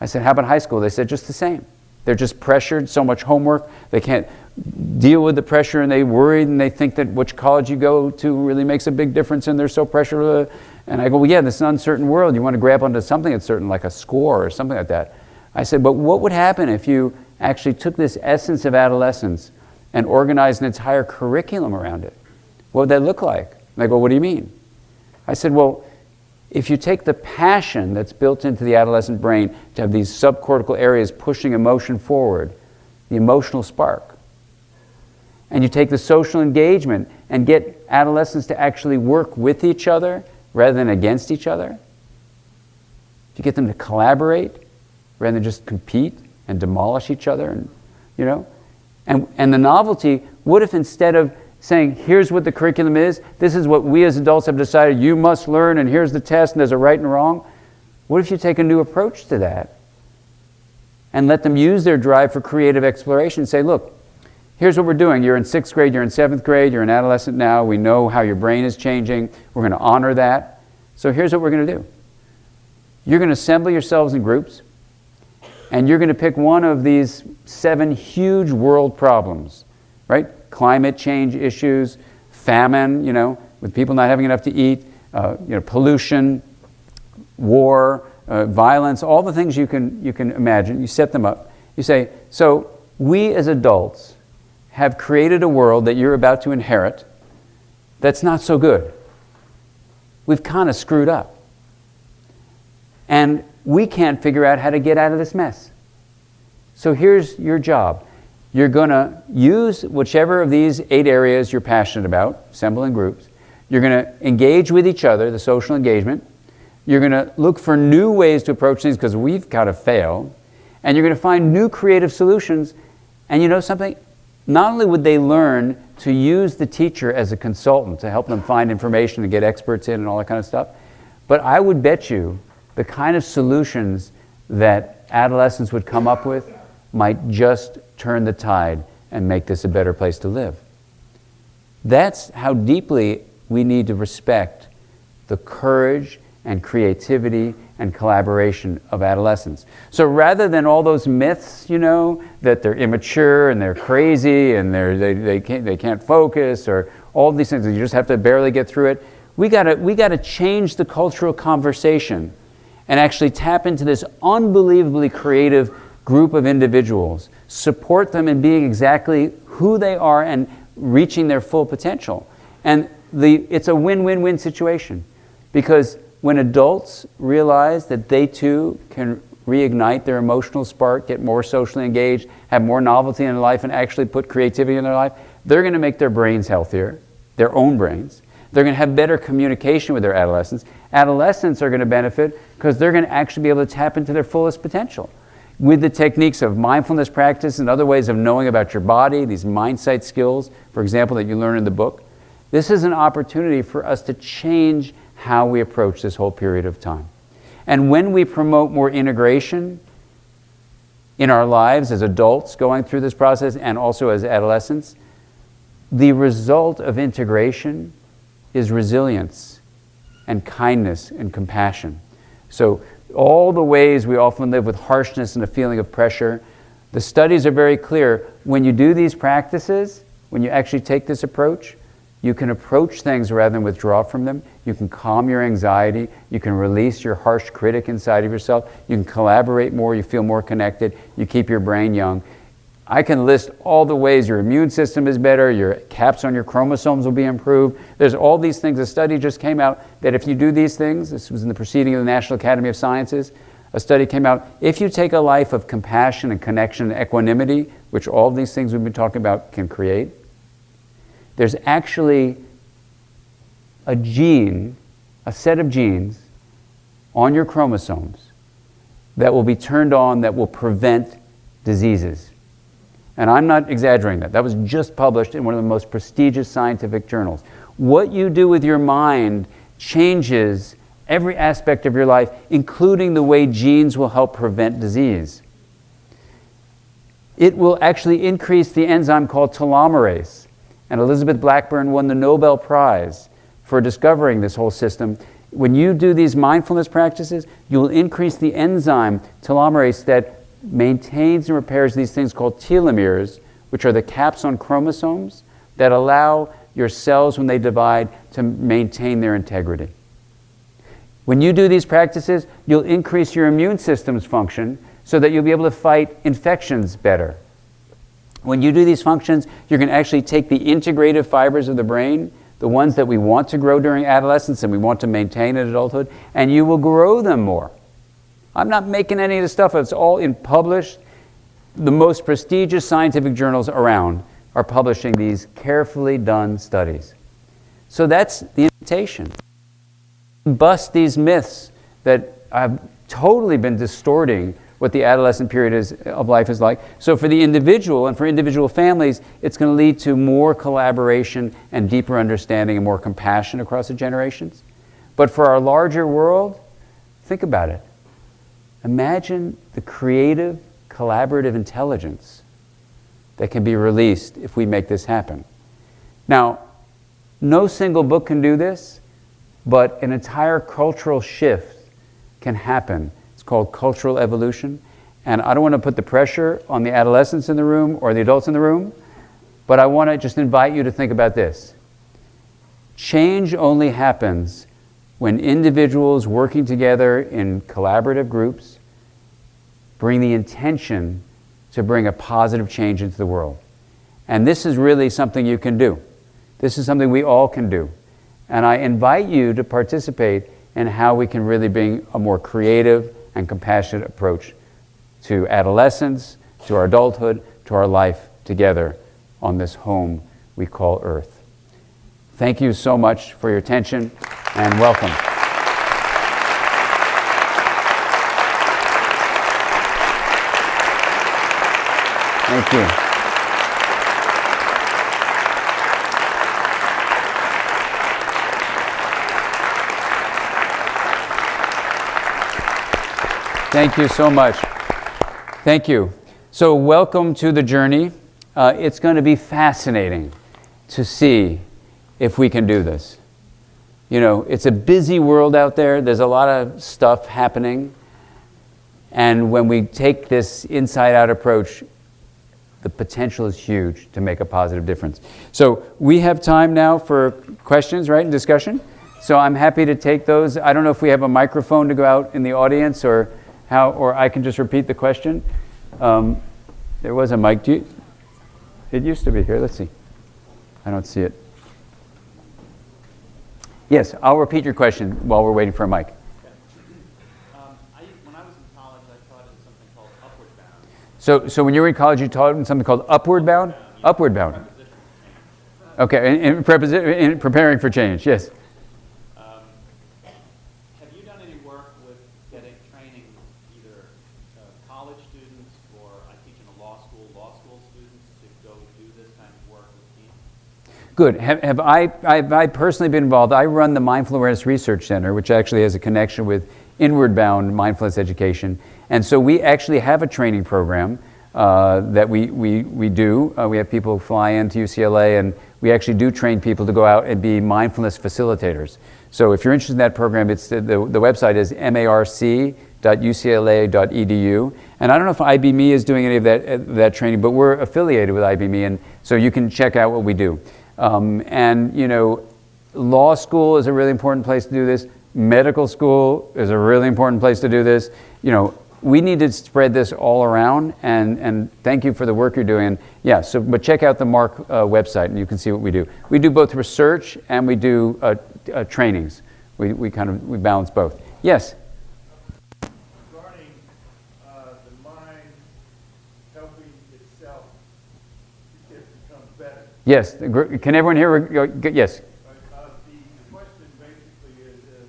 I said, how about high school? They said, just the same. They're just pressured, so much homework, they can't deal with the pressure, and they worry, and they think that which college you go to really makes a big difference, and they're so pressured. And I go, well, yeah, this is an uncertain world. You want to grab onto something that's certain, like a score or something like that. I said, but what would happen if you actually took this essence of adolescence and organized an entire curriculum around it? What would that look like? And they go, what do you mean? I said, well, if you take the passion that's built into the adolescent brain to have these subcortical areas pushing emotion forward, the emotional spark, and you take the social engagement and get adolescents to actually work with each other rather than against each other, if you get them to collaborate rather than just compete and demolish each other, and and the novelty, what if instead of saying, here's what the curriculum is, this is what we as adults have decided you must learn, and here's the test, and there's a right and wrong, what if you take a new approach to that and let them use their drive for creative exploration and say, look, here's what we're doing. You're in 6th grade, you're in 7th grade, you're an adolescent now, we know how your brain is changing, we're going to honor that. So here's what we're going to do. You're going to assemble yourselves in groups, and you're going to pick one of these 7 huge world problems, right? Climate change issues, famine, with people not having enough to eat, pollution, war, violence, all the things you can imagine. You set them up. You say, so we as adults have created a world that you're about to inherit that's not so good. We've kind of screwed up. And we can't figure out how to get out of this mess. So here's your job. You're going to use whichever of these 8 areas you're passionate about, assemble in groups. You're going to engage with each other, the social engagement. You're going to look for new ways to approach things because we've got to fail. And you're going to find new creative solutions. And you know something? Not only would they learn to use the teacher as a consultant to help them find information and get experts in and all that kind of stuff, but I would bet you the kind of solutions that adolescents would come up with might just turn the tide and make this a better place to live. That's how deeply we need to respect the courage and creativity and collaboration of adolescents. So rather than all those myths, that they're immature and they're crazy and they can't focus, or all these things that you just have to barely get through it, we gotta change the cultural conversation and actually tap into this unbelievably creative group of individuals, support them in being exactly who they are and reaching their full potential. And it's a win-win-win situation, because when adults realize that they too can reignite their emotional spark, get more socially engaged, have more novelty in their life, and actually put creativity in their life, they're going to make their brains healthier, their own brains. They're going to have better communication with their adolescents. Adolescents are going to benefit because they're going to actually be able to tap into their fullest potential. With the techniques of mindfulness practice and other ways of knowing about your body, these mind-sight skills, for example, that you learn in the book, this is an opportunity for us to change how we approach this whole period of time. And when we promote more integration in our lives as adults going through this process and also as adolescents, the result of integration is resilience and kindness and compassion. So all the ways we often live with harshness and a feeling of pressure, the studies are very clear. When you do these practices, when you actually take this approach, you can approach things rather than withdraw from them. You can calm your anxiety. You can release your harsh critic inside of yourself. You can collaborate more. You feel more connected. You keep your brain young. I can list all the ways your immune system is better, your caps on your chromosomes will be improved. There's all these things. A study just came out that if you do these things, this was in the proceeding of the National Academy of Sciences, a study came out, if you take a life of compassion and connection and equanimity, which all of these things we've been talking about can create, there's actually a gene, a set of genes on your chromosomes that will be turned on that will prevent diseases. And I'm not exaggerating that. That was just published in one of the most prestigious scientific journals. What you do with your mind changes every aspect of your life, including the way genes will help prevent disease. It will actually increase the enzyme called telomerase. And Elizabeth Blackburn won the Nobel Prize for discovering this whole system. When you do these mindfulness practices, you'll increase the enzyme telomerase that maintains and repairs these things called telomeres, which are the caps on chromosomes that allow your cells, when they divide, to maintain their integrity. When you do these practices, you'll increase your immune system's function so that you'll be able to fight infections better. When you do these functions, you're going to actually take the integrative fibers of the brain, the ones that we want to grow during adolescence and we want to maintain in adulthood, and you will grow them more. I'm not making any of this stuff. It's all in published. The most prestigious scientific journals around are publishing these carefully done studies. So that's the invitation. Bust these myths that have totally been distorting what the adolescent period of life is like. So for the individual and for individual families, it's going to lead to more collaboration and deeper understanding and more compassion across the generations. But for our larger world, think about it. Imagine the creative, collaborative intelligence that can be released if we make this happen. Now, no single book can do this, but an entire cultural shift can happen. It's called cultural evolution. And I don't want to put the pressure on the adolescents in the room or the adults in the room, but I want to just invite you to think about this. Change only happens when individuals working together in collaborative groups bring the intention to bring a positive change into the world. And this is really something you can do. This is something we all can do. And I invite you to participate in how we can really bring a more creative and compassionate approach to adolescence, to our adulthood, to our life together on this home we call Earth. Thank you so much for your attention, and welcome. Thank you. Thank you so much. Thank you. So welcome to the journey. It's going to be fascinating to see if we can do this. You know, it's a busy world out there. There's a lot of stuff happening. And when we take this inside-out approach, the potential is huge to make a positive difference. So we have time now for questions, right, and discussion. So I'm happy to take those. I don't know if we have a microphone to go out in the audience or how, or I can just repeat the question. There was a mic. It used to be here. Let's see. I don't see it. Yes, I'll repeat your question while we're waiting for a mic. When I was in college, I taught in something called Upward Bound. So when you were in college, you taught in something called Upward Bound? Upward Bound. Okay, in preparing for change, yes. Have you done any work with getting training either college students or I teach in a law school students to go do this kind of work with teams? Good. Have I personally been involved? I run the Mindful Awareness Research Center, which actually has a connection with Inward Bound mindfulness education. And so we actually have a training program that we do. We have people fly into UCLA, and we actually do train people to go out and be mindfulness facilitators. So if you're interested in that program, it's the website is marc.ucla.edu. And I don't know if IBME is doing any of that training, but we're affiliated with IBME, and so you can check out what we do. And you know, law school is a really important place to do this. Medical school is a really important place to do this. You know, we need to spread this all around, and thank you for the work you're doing. Yeah, so but check out the MARC website and you can see what we do. We do both research and we do trainings. We balance both. Yes? Regarding the mind helping itself to become better. Yes, can everyone hear? Yes. The question basically is there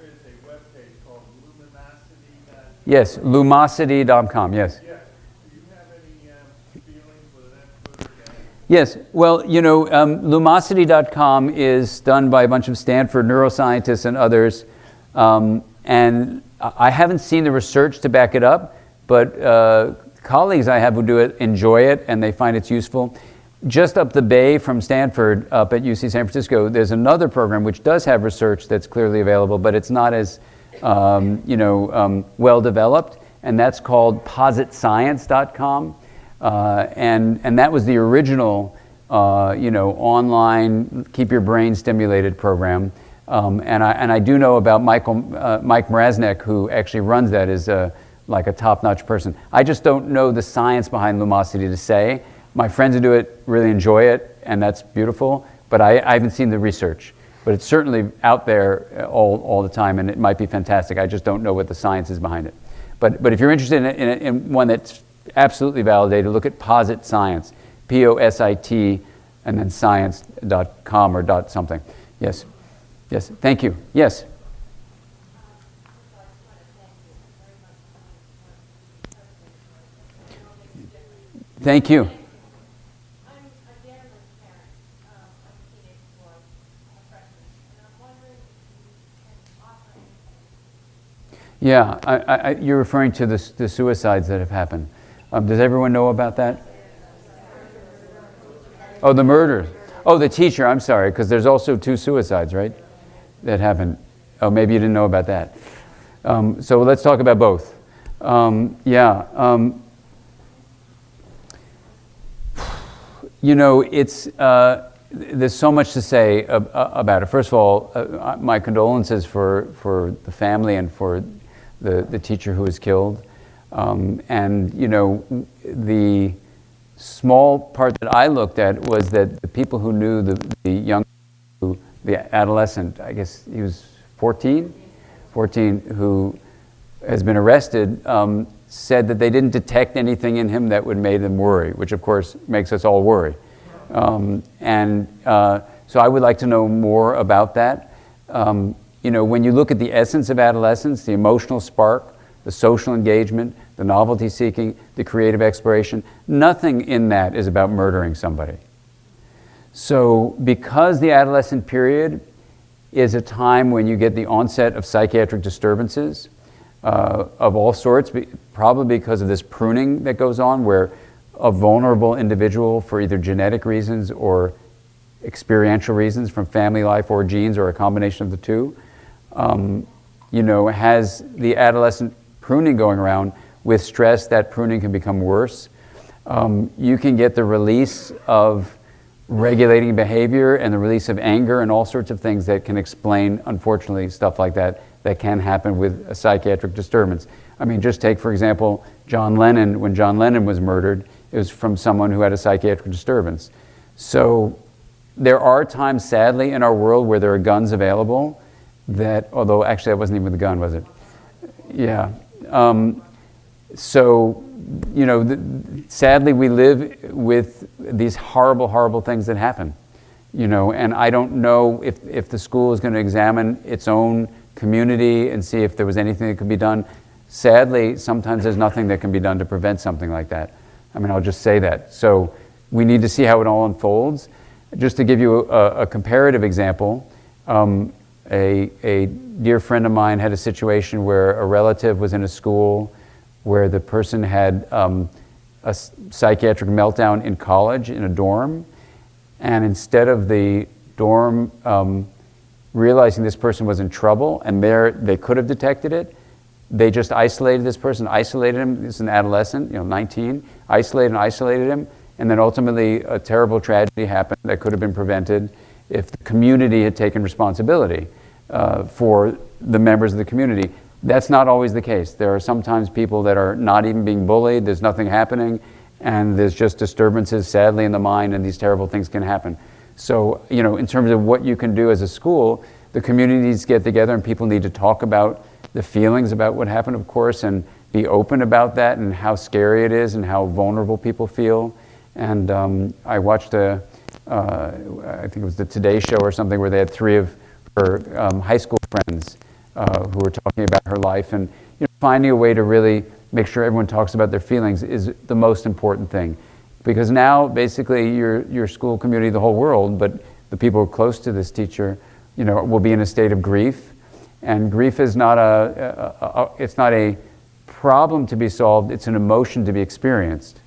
is a webpage called luminosity. Yes, lumosity.com, yes. Yes. Do you have any feelings with that? Yes, well, you know, lumosity.com is done by a bunch of Stanford neuroscientists and others And I haven't seen the research to back it up, but colleagues I have who do it enjoy it and they find it's useful. Just up the bay from Stanford, up at UC San Francisco, there's another program which does have research that's clearly available, but it's not as well developed, and that's called positscience.com. And that was the original online keep your brain stimulated program. And I do know about Mike Mrazek, who actually runs that, is like a top-notch person. I just don't know the science behind Lumosity to say. My friends who do it really enjoy it, and that's beautiful, but I haven't seen the research. But it's certainly out there all the time, and it might be fantastic. I just don't know what the science is behind it. But if you're interested in one that's absolutely validated, look at Posit Science, POSIT, and then science.com or dot something. Yes, yes, thank you. Yes. Thank you. Yeah, you're referring to the suicides that have happened. Does everyone know about that? Oh, the murders. Oh, the teacher, I'm sorry, because there's also 2 suicides, right? That happened. Oh, maybe you didn't know about that. So let's talk about both. It's there's so much to say about it. First of all, my condolences for the family and for the teacher who was killed. And the small part that I looked at was that the people who knew the young, the adolescent, I guess he was 14, who has been arrested, said that they didn't detect anything in him that would make them worry, which of course makes us all worry. So I would like to know more about that. When you look at the essence of adolescence, the emotional spark, the social engagement, the novelty seeking, the creative exploration, nothing in that is about murdering somebody. So because the adolescent period is a time when you get the onset of psychiatric disturbances of all sorts, probably because of this pruning that goes on, where a vulnerable individual, for either genetic reasons or experiential reasons from family life or genes or a combination of the two, has the adolescent pruning going around. With stress, that pruning can become worse. You can get the release of regulating behavior and the release of anger and all sorts of things that can explain, unfortunately, stuff like that can happen with a psychiatric disturbance. I mean, just take, for example, John Lennon. When John Lennon was murdered, it was from someone who had a psychiatric disturbance. So there are times, sadly, in our world where there are guns available that, although actually that wasn't even the gun, was it? Yeah. Sadly, we live with these horrible, horrible things that happen, and I don't know if the school is going to examine its own community and see if there was anything that could be done. Sadly, sometimes there's nothing that can be done to prevent something like that. I mean, I'll just say that. So we need to see how it all unfolds. Just to give you a comparative example, a dear friend of mine had a situation where a relative was in a school where the person had a psychiatric meltdown in college in a dorm, and instead of the dorm realizing this person was in trouble and they could have detected it, they just isolated this person, isolated him. This is an adolescent, 19, isolated him, and then ultimately a terrible tragedy happened that could have been prevented if the community had taken responsibility for the members of the community. That's not always the case. There are sometimes people that are not even being bullied, there's nothing happening, and there's just disturbances, sadly, in the mind, and these terrible things can happen. So, in terms of what you can do as a school, the community needs to get together and people need to talk about the feelings about what happened, of course, and be open about that and how scary it is and how vulnerable people feel. And I watched I think it was the Today Show or something, where they had 3 of her high school friends who were talking about her life, and finding a way to really make sure everyone talks about their feelings is the most important thing, because now basically your school community, the whole world, but the people close to this teacher, will be in a state of grief, And grief is not it's not a problem to be solved, it's an emotion to be experienced.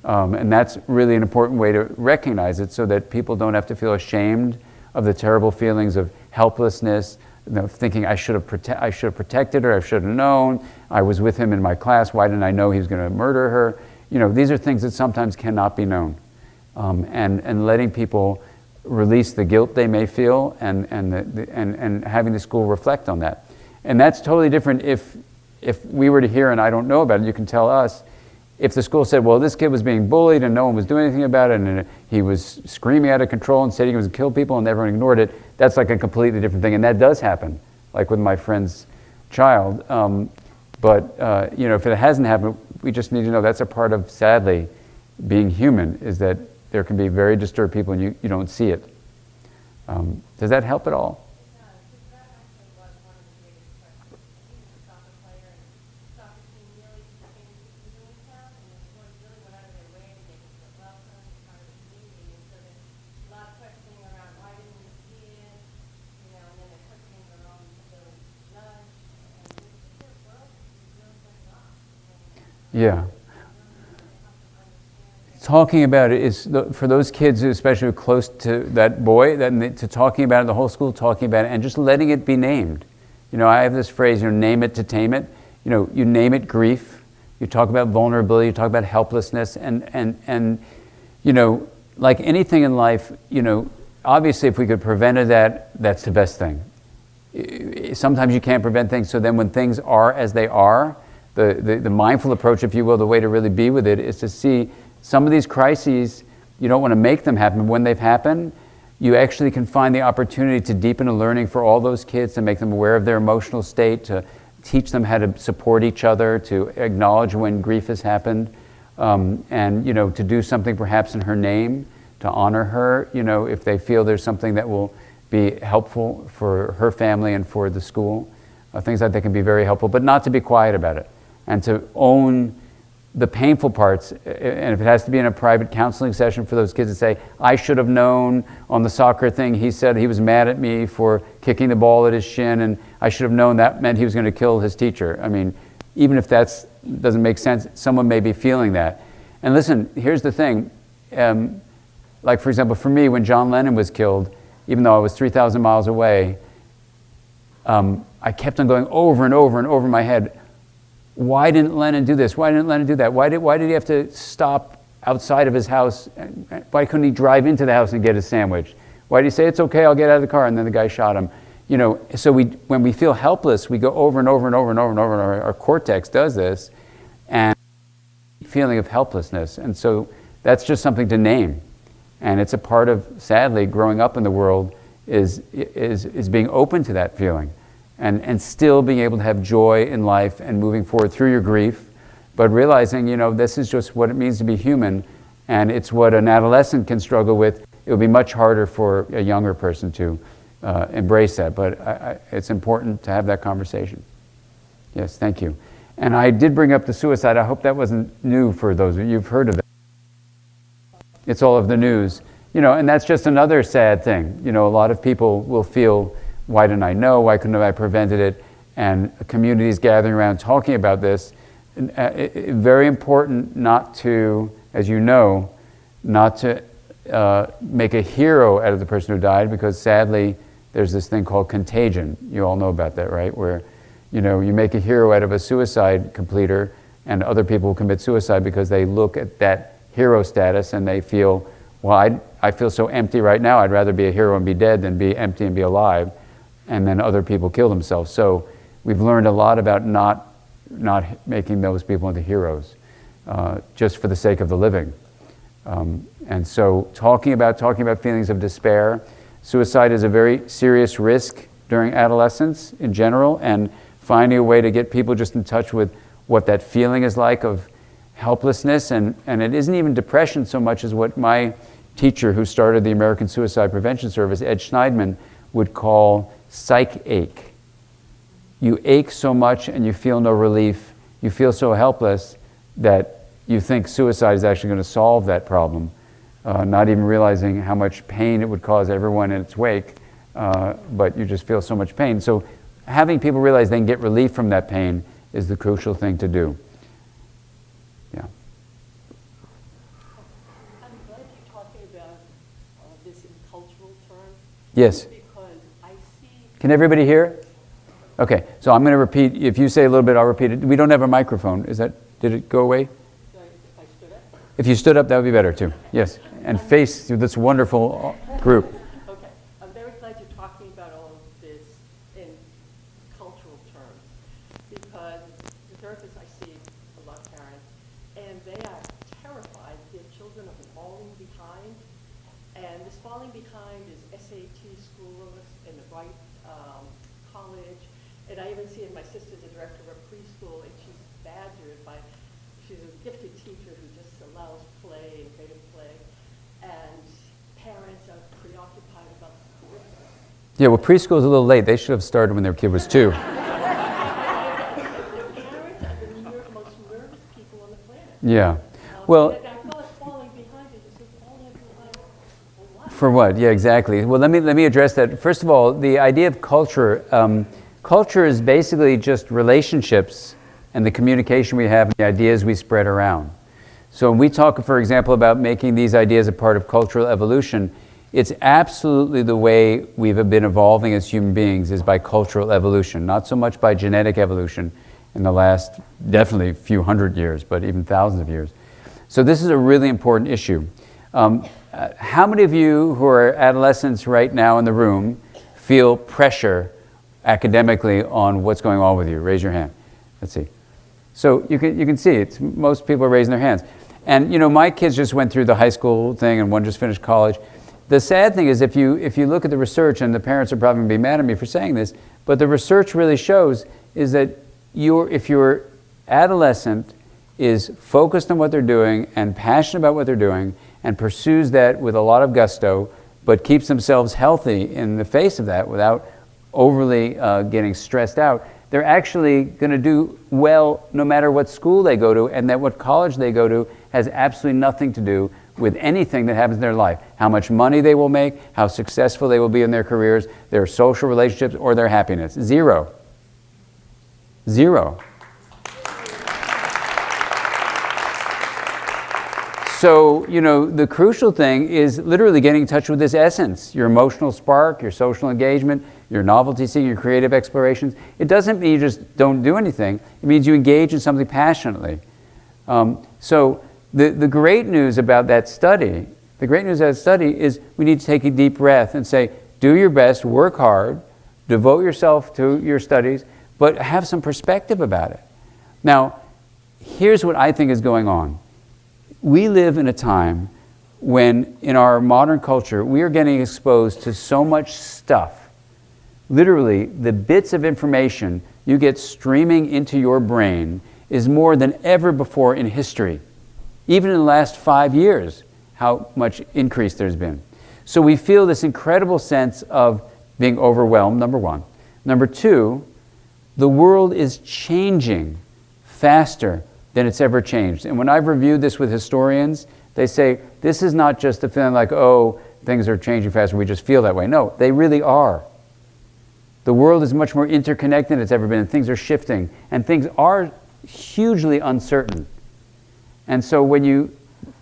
And that's really an important way to recognize it so that people don't have to feel ashamed of the terrible feelings of helplessness, thinking I should have protected her, I should have known, I was with him in my class, why didn't I know he was going to murder her? These are things that sometimes cannot be known. And letting people release the guilt they may feel and having the school reflect on that. And that's totally different if we were to hear and I don't know about it, you can tell us. If the school said, well, this kid was being bullied and no one was doing anything about it and he was screaming out of control and said he was going to kill people and everyone ignored it, that's like a completely different thing. And that does happen, like with my friend's child. But if it hasn't happened, we just need to know that's a part of, sadly, being human, is that there can be very disturbed people and you don't see it. Does that help at all? Yeah. Talking about it is, for those kids, especially close to that boy, to talking about it, the whole school talking about it, and just letting it be named. I have this phrase, name it to tame it. You name it grief. You talk about vulnerability, you talk about helplessness, and like anything in life, obviously if we could prevent that, that's the best thing. Sometimes you can't prevent things, so then when things are as they are, the mindful approach, if you will, the way to really be with it is to see some of these crises, you don't want to make them happen. When they've happened, you actually can find the opportunity to deepen a learning for all those kids, to make them aware of their emotional state, to teach them how to support each other, to acknowledge when grief has happened, and to do something perhaps in her name, to honor her, if they feel there's something that will be helpful for her family and for the school. Things like that can be very helpful, but not to be quiet about it, and to own the painful parts. And if it has to be in a private counseling session for those kids to say, I should have known on the soccer thing, he said he was mad at me for kicking the ball at his shin, and I should have known that meant he was going to kill his teacher. I mean, even if that doesn't make sense, someone may be feeling that. And listen, here's the thing. Like, for example, for me, when John Lennon was killed, even though I was 3,000 miles away, I kept on going over and over and over in my head, why didn't Lennon do this? Why didn't Lennon do that? Why did he have to stop outside of his house? Why couldn't he drive into the house and get a sandwich? Why did he say, it's okay, I'll get out of the car, and then the guy shot him? So when we feel helpless, we go over and over and over and over and over, and our cortex does this, and feeling of helplessness. And so that's just something to name. And it's a part of, sadly, growing up in the world is being open to that feeling. And still being able to have joy in life and moving forward through your grief, but realizing, this is just what it means to be human, and it's what an adolescent can struggle with. It would be much harder for a younger person to embrace that, but it's important to have that conversation. Yes, thank you. And I did bring up the suicide. I hope that wasn't new for those of you. You've heard of that. It's all of the news. And that's just another sad thing. A lot of people will feel, why didn't I know? Why couldn't I have prevented it? And communities gathering around talking about this. Very important not to, as you know, not to make a hero out of the person who died, because sadly, there's this thing called contagion. You all know about that, right? Where, you make a hero out of a suicide completer, and other people will commit suicide because they look at that hero status and they feel, well, I feel so empty right now, I'd rather be a hero and be dead than be empty and be alive. And then other people kill themselves. So we've learned a lot about not making those people into heroes, just for the sake of the living. And so talking about feelings of despair. Suicide is a very serious risk during adolescence in general, and finding a way to get people just in touch with what that feeling is like of helplessness. And it isn't even depression so much as what my teacher who started the American Suicide Prevention Service, Ed Schneidman, would call psych ache. You ache so much and you feel no relief. You feel so helpless that you think suicide is actually going to solve that problem, not even realizing how much pain it would cause everyone in its wake, but you just feel so much pain. So having people realize they can get relief from that pain is the crucial thing to do. Yeah. I'm glad you're talking about this in cultural terms. Yes. Because I see. Can everybody hear? Okay, so I'm going to repeat. If you say a little bit, I'll repeat it. We don't have a microphone. Did it go away? Sorry, if I stood up. If you stood up, that would be better too. Yes, and face this wonderful group. Okay, I'm very glad you're talking about all of this in cultural terms, because the therapists I see, a lot of parents, and they are terrified their children are falling behind, and this falling behind is SAT scores and the right college, and I even see it, my sister's the director of a preschool, and she's badgered by, she's a gifted teacher who just allows play and creative play, and parents are preoccupied about the curriculum. Yeah, well, preschool's a little late. They should have started when their kid was 2. The parents are the most nervous people on the planet. Yeah. Well, And I call it falling behind, it just falling behind for what? for what? Yeah, exactly. Well, let me address that. First of all, the idea of culture, culture is basically just relationships and the communication we have and the ideas we spread around. So when we talk, for example, about making these ideas a part of cultural evolution, it's absolutely the way we've been evolving as human beings is by cultural evolution, not so much by genetic evolution in the last definitely few hundred years, but even thousands of years. So this is a really important issue. How many of you who are adolescents right now in the room feel pressure academically on what's going on with you? Raise your hand. Let's see. So you can see it's most people are raising their hands. And you know, my kids just went through the high school thing and one just finished college. The sad thing is if you look at the research, and the parents are probably going to be mad at me for saying this, but the research really shows is that if your adolescent is focused on what they're doing and passionate about what they're doing and pursues that with a lot of gusto, but keeps themselves healthy in the face of that without overly getting stressed out, they're actually going to do well no matter what school they go to, and that what college they go to has absolutely nothing to do with anything that happens in their life. How much money they will make, how successful they will be in their careers, their social relationships, or their happiness. Zero. Zero. So, you know, the crucial thing is literally getting in touch with this essence, your emotional spark, your social engagement, your novelty seeking, your creative explorations. It doesn't mean you just don't do anything. It means you engage in something passionately. So the great news about that study, is we need to take a deep breath and say, do your best, work hard, devote yourself to your studies, but have some perspective about it. Now, here's what I think is going on. We live in a time when, in our modern culture, we are getting exposed to so much stuff. Literally, the bits of information you get streaming into your brain is more than ever before in history. Even in the last 5 years, how much increase there's been. So we feel this incredible sense of being overwhelmed, number one. Number two, the world is changing faster than it's ever changed. And when I've reviewed this with historians, they say, this is not just a feeling like, oh, things are changing faster, we just feel that way. No, they really are. The world is much more interconnected than it's ever been, and things are shifting, and things are hugely uncertain. And so when you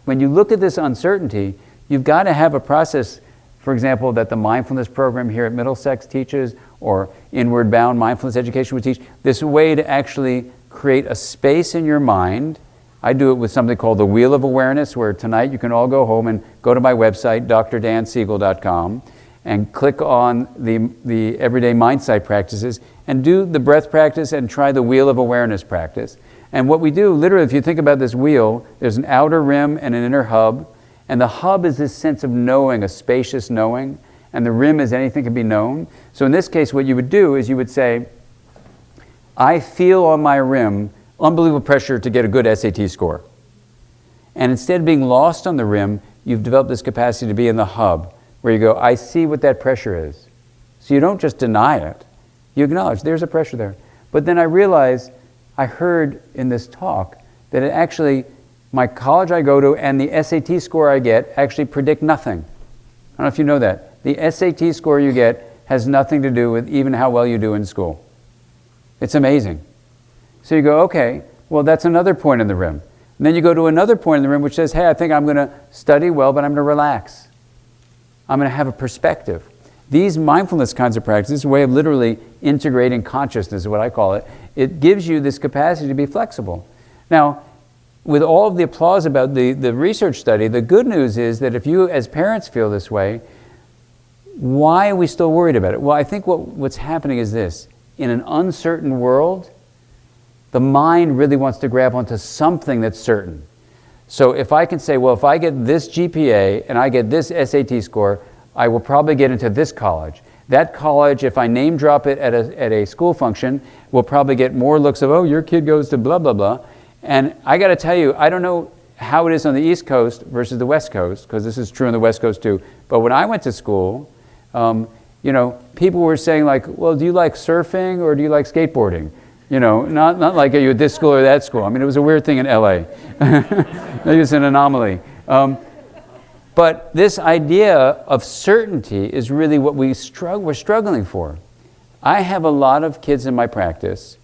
look at this uncertainty, you've got to have a process, for example, that the mindfulness program here at Middlesex teaches, or Inward Bound Mindfulness Education would teach, this way to actually create a space in your mind. I do it with something called the Wheel of Awareness, where tonight you can all go home and go to my website, drdansiegel.com, and click on the Everyday Mindsight practices, and do the breath practice and try the Wheel of Awareness practice. And what we do, literally, if you think about this wheel, there's an outer rim and an inner hub, and the hub is this sense of knowing, a spacious knowing, and the rim is anything can be known. So in this case, what you would do is you would say, I feel on my rim unbelievable pressure to get a good SAT score. And instead of being lost on the rim, you've developed this capacity to be in the hub, where you go, I see what that pressure is. So you don't just deny it, you acknowledge there's a pressure there. But then I realized, I heard in this talk that it actually, my college I go to and the SAT score I get actually predict nothing. I don't know if you know that. The SAT score you get has nothing to do with even how well you do in school. It's amazing. So you go, okay, well, that's another point in the rim. And then you go to another point in the rim which says, hey, I think I'm going to study well, but I'm going to relax. I'm going to have a perspective. These mindfulness kinds of practices, a way of literally integrating consciousness is what I call it. It gives you this capacity to be flexible. Now, with all of the applause about the research study, the good news is that if you as parents feel this way, why are we still worried about it? Well, I think what's happening is this. In an uncertain world, the mind really wants to grab onto something that's certain. So if I can say, well, if I get this GPA and I get this SAT score, I will probably get into this college. That college, if I name drop it at a school function, will probably get more looks of, oh, your kid goes to blah, blah, blah. And I got to tell you, I don't know how it is on the East Coast versus the West Coast, because this is true on the West Coast too. But when I went to school, people were saying like, well, do you like surfing or do you like skateboarding? Not like, are you at this school or that school? I mean, it was a weird thing in LA. Maybe it's an anomaly. But this idea of certainty is really what we're struggling for. I have a lot of kids in my practice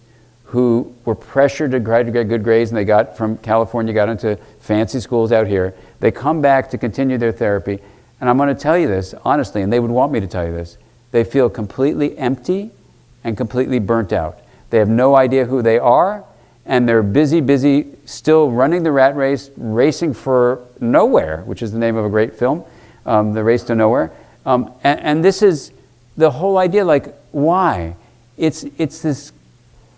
who were pressured to try to get good grades, and they got from California, got into fancy schools out here. They come back to continue their therapy, and I'm going to tell you this honestly, and they would want me to tell you this. They feel completely empty and completely burnt out. They have no idea who they are, and they're busy, still running the rat race, racing for nowhere, which is the name of a great film, The Race to Nowhere. And this is the whole idea, like, why? It's this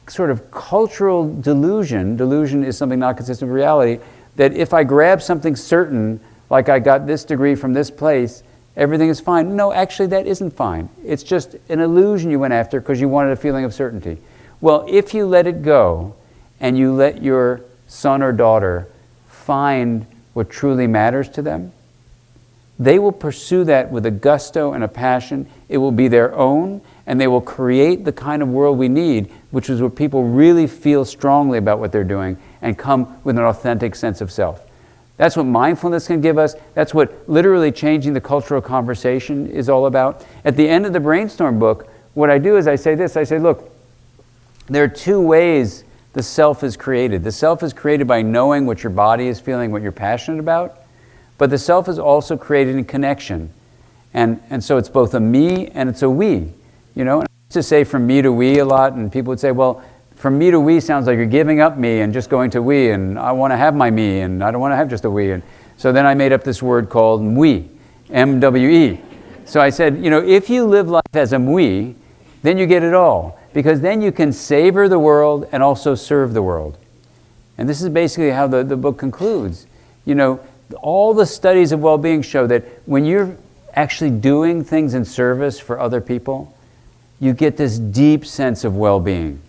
sort of cultural delusion. Delusion is something not consistent with reality, that if I grab something certain, like I got this degree from this place, everything is fine. No, actually that isn't fine. It's just an illusion you went after because you wanted a feeling of certainty. Well, if you let it go and you let your son or daughter find what truly matters to them, they will pursue that with a gusto and a passion. It will be their own, and they will create the kind of world we need, which is where people really feel strongly about what they're doing and come with an authentic sense of self. That's what mindfulness can give us. That's what literally changing the cultural conversation is all about. At the end of the Brainstorm book, what I do is I say this. I say, look, there are two ways the self is created. The self is created by knowing what your body is feeling, what you're passionate about. But the self is also created in connection. And so it's both a me and it's a we. And I used to say from me to we a lot, and people would say, well, from me to we sounds like you're giving up me and just going to we, and I want to have my me, and I don't want to have just a we. And so then I made up this word called mwe, M-W-E. So I said, if you live life as a mwe, then you get it all, because then you can savor the world and also serve the world. And this is basically how the book concludes. All the studies of well-being show that when you're actually doing things in service for other people, you get this deep sense of well-being.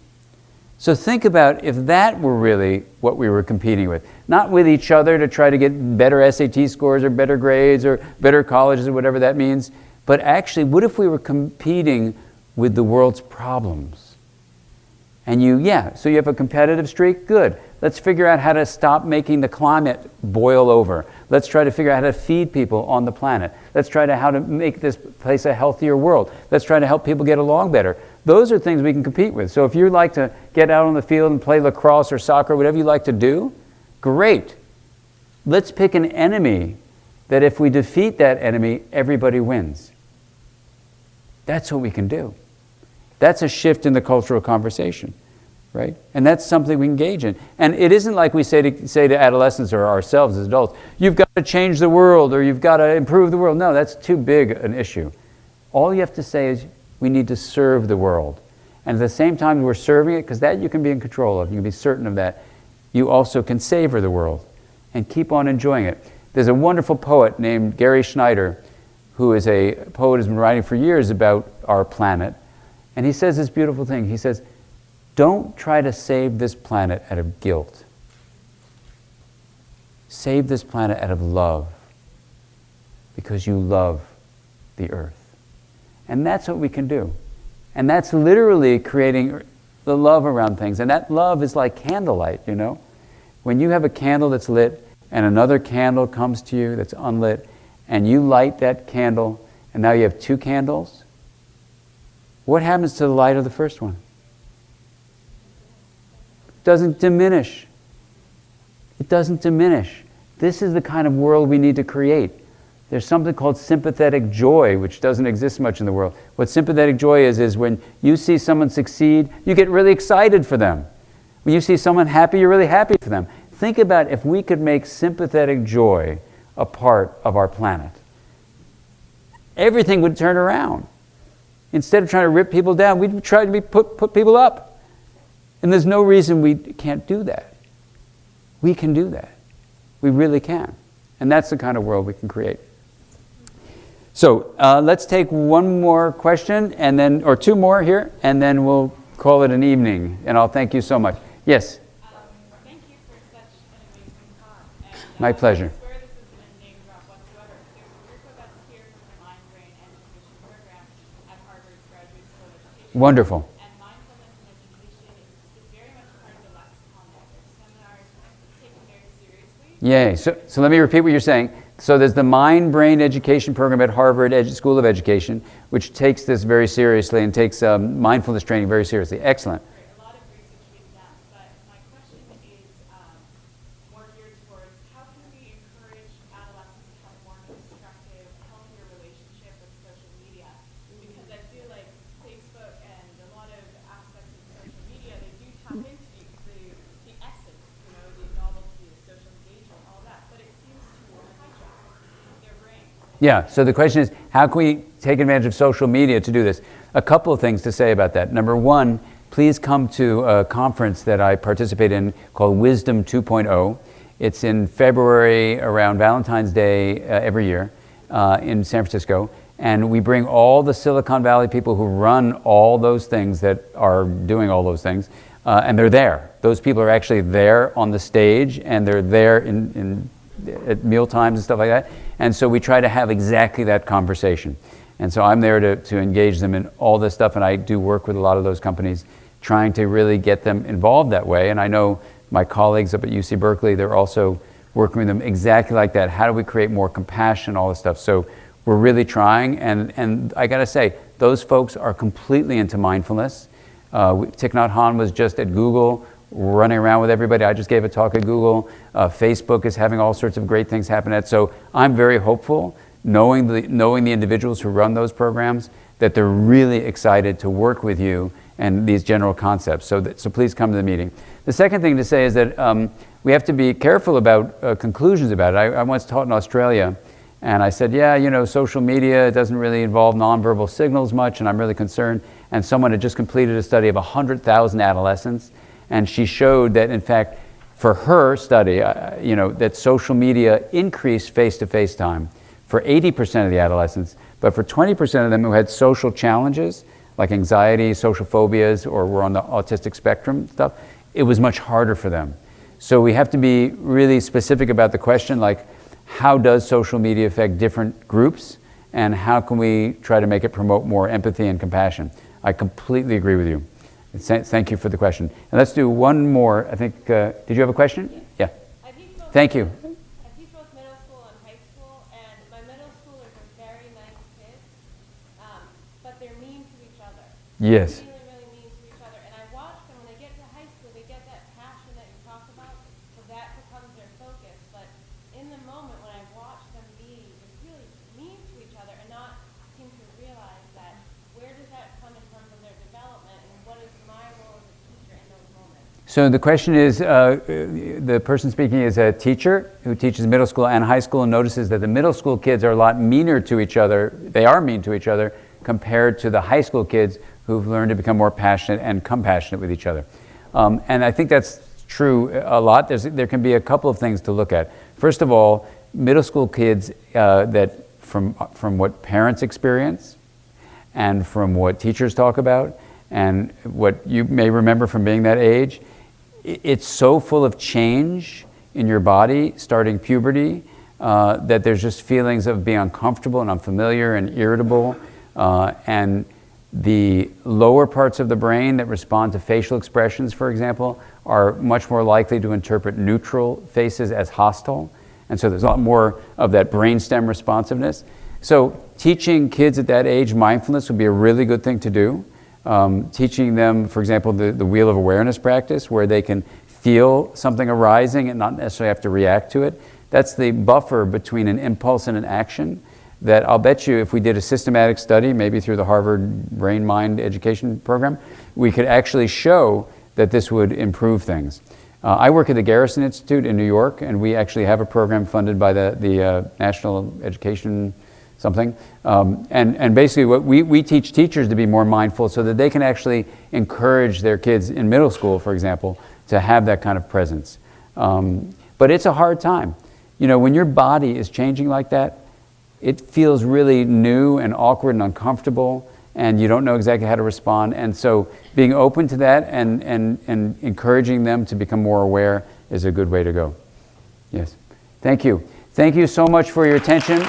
So think about if that were really what we were competing with. Not with each other to try to get better SAT scores or better grades or better colleges or whatever that means, but actually, what if we were competing with the world's problems? And so you have a competitive streak? Good. Let's figure out how to stop making the climate boil over. Let's try to figure out how to feed people on the planet. Let's try to how to make this place a healthier world. Let's try to help people get along better. Those are things we can compete with. So if you like to get out on the field and play lacrosse or soccer, whatever you like to do, great. Let's pick an enemy that if we defeat that enemy, everybody wins. That's what we can do. That's a shift in the cultural conversation, right? And that's something we engage in. And it isn't like we say to adolescents or ourselves as adults, you've got to change the world or you've got to improve the world. No, that's too big an issue. All you have to say is we need to serve the world. And at the same time we're serving it, because that you can be in control of, you can be certain of that, you also can savor the world and keep on enjoying it. There's a wonderful poet named Gary Schneider, who is a poet who's been writing for years about our planet. And he says this beautiful thing. He says, don't try to save this planet out of guilt. Save this planet out of love, because you love the earth. And that's what we can do. And that's literally creating the love around things. And that love is like candlelight, When you have a candle that's lit and another candle comes to you that's unlit, and you light that candle, and now you have two candles, what happens to the light of the first one? doesn't diminish. It doesn't diminish. This is the kind of world we need to create. There's something called sympathetic joy, which doesn't exist much in the world. What sympathetic joy is when you see someone succeed, you get really excited for them. When you see someone happy, you're really happy for them. Think about if we could make sympathetic joy a part of our planet. Everything would turn around. Instead of trying to rip people down, we'd try to put people up. And there's no reason we can't do that. We can do that. We really can. And that's the kind of world we can create. So let's take one more question, and then, or two more here, and then we'll call it an evening. And I'll thank you so much. Yes? Thank you for such an amazing talk. And, My pleasure. I swear this isn't a name drop whatsoever. There's a group of us here from the Mind Brain Education Program at Harvard's Graduate School of Education. Wonderful. And mindfulness and education is very much part of the lexicon there. There's seminars, it's taken very seriously. Yay. So let me repeat what you're saying. So there's the Mind Brain Education Program at Harvard School of Education, which takes this very seriously and takes mindfulness training very seriously. Excellent. A lot of research being done, but my question is more geared towards how can we encourage adolescents to have a more constructive, healthier relationship with social media? Because I feel like Facebook and a lot of aspects of social media, they do tap into the essence, the novelty, the social engagement, all that, but it seems to hijack their brains. Yeah, so the question is, how can we take advantage of social media to do this? A couple of things to say about that. Number one, please come to a conference that I participate in called Wisdom 2.0. It's in February around Valentine's Day every year in San Francisco. And we bring all the Silicon Valley people who run all those things that are doing all those things, and they're there. Those people are actually there on the stage, and they're there at meal times and stuff like that. And so we try to have exactly that conversation. And so I'm there to engage them in all this stuff, and I do work with a lot of those companies trying to really get them involved that way. And I know my colleagues up at UC Berkeley, they're also working with them exactly like that. How do we create more compassion, all this stuff? So we're really trying, and I gotta say, those folks are completely into mindfulness. Thich Nhat Hanh was just at Google running around with everybody. I just gave a talk at Google. Facebook is having all sorts of great things happen at. So I'm very hopeful, knowing the individuals who run those programs, that they're really excited to work with you and these general concepts. So please come to the meeting. The second thing to say is that we have to be careful about conclusions about it. I once taught in Australia, and I said, yeah, social media doesn't really involve nonverbal signals much, and I'm really concerned. And someone had just completed a study of 100,000 adolescents, and she showed that, in fact, for her study, that social media increased face-to-face time for 80% of the adolescents, but for 20% of them who had social challenges, like anxiety, social phobias, or were on the autistic spectrum stuff, it was much harder for them. So we have to be really specific about the question, like, how does social media affect different groups, and how can we try to make it promote more empathy and compassion? I completely agree with you. Thank you for the question. And let's do one more. I think, did you have a question? Yeah. Thank you. I teach both middle school and high school, and my middle schoolers are very nice kids, but they're mean to each other. Yes. Really, really mean to each other. And I watch them when they get to high school, they get that passion that you talk about, so that becomes their focus. But in the moment when I watch them be just really mean to each other and not seem to realize that, where does that come in terms of their development, and what is my role as a teacher in those moments? So the question is, the person speaking is a teacher who teaches middle school and high school, and notices that the middle school kids are a lot meaner to each other. They are mean to each other compared to the high school kids who've learned to become more passionate and compassionate with each other. And I think that's true a lot. There can be a couple of things to look at. First of all, middle school kids that from what parents experience and from what teachers talk about and what you may remember from being that age, it's so full of change in your body starting puberty that there's just feelings of being uncomfortable and unfamiliar and irritable, and the lower parts of the brain that respond to facial expressions, for example, are much more likely to interpret neutral faces as hostile, and so there's a lot more of that brainstem responsiveness. So teaching kids at that age mindfulness would be a really good thing to do. Teaching them, for example, the wheel of awareness practice, where they can feel something arising and not necessarily have to react to it. That's the buffer between an impulse and an action that I'll bet you if we did a systematic study, maybe through the Harvard Brain Mind Education Program, we could actually show that this would improve things. I work at the Garrison Institute in New York, and we actually have a program funded by the National Education something. And basically what we teach teachers to be more mindful so that they can actually encourage their kids in middle school, for example, to have that kind of presence. But it's a hard time. You know, when your body is changing like that, it feels really new and awkward and uncomfortable, and you don't know exactly how to respond. And so being open to that and encouraging them to become more aware is a good way to go. Yes. Thank you. Thank you so much for your attention.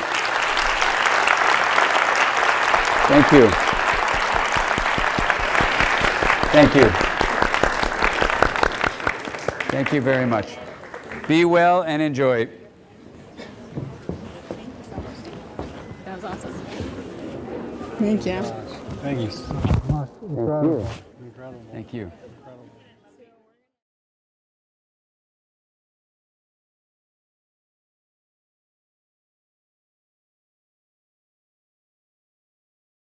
Thank you. Thank you. Thank you very much. Be well and enjoy. That was awesome. Thank you. Thank you. Incredible. Incredible. Thank you. Incredible.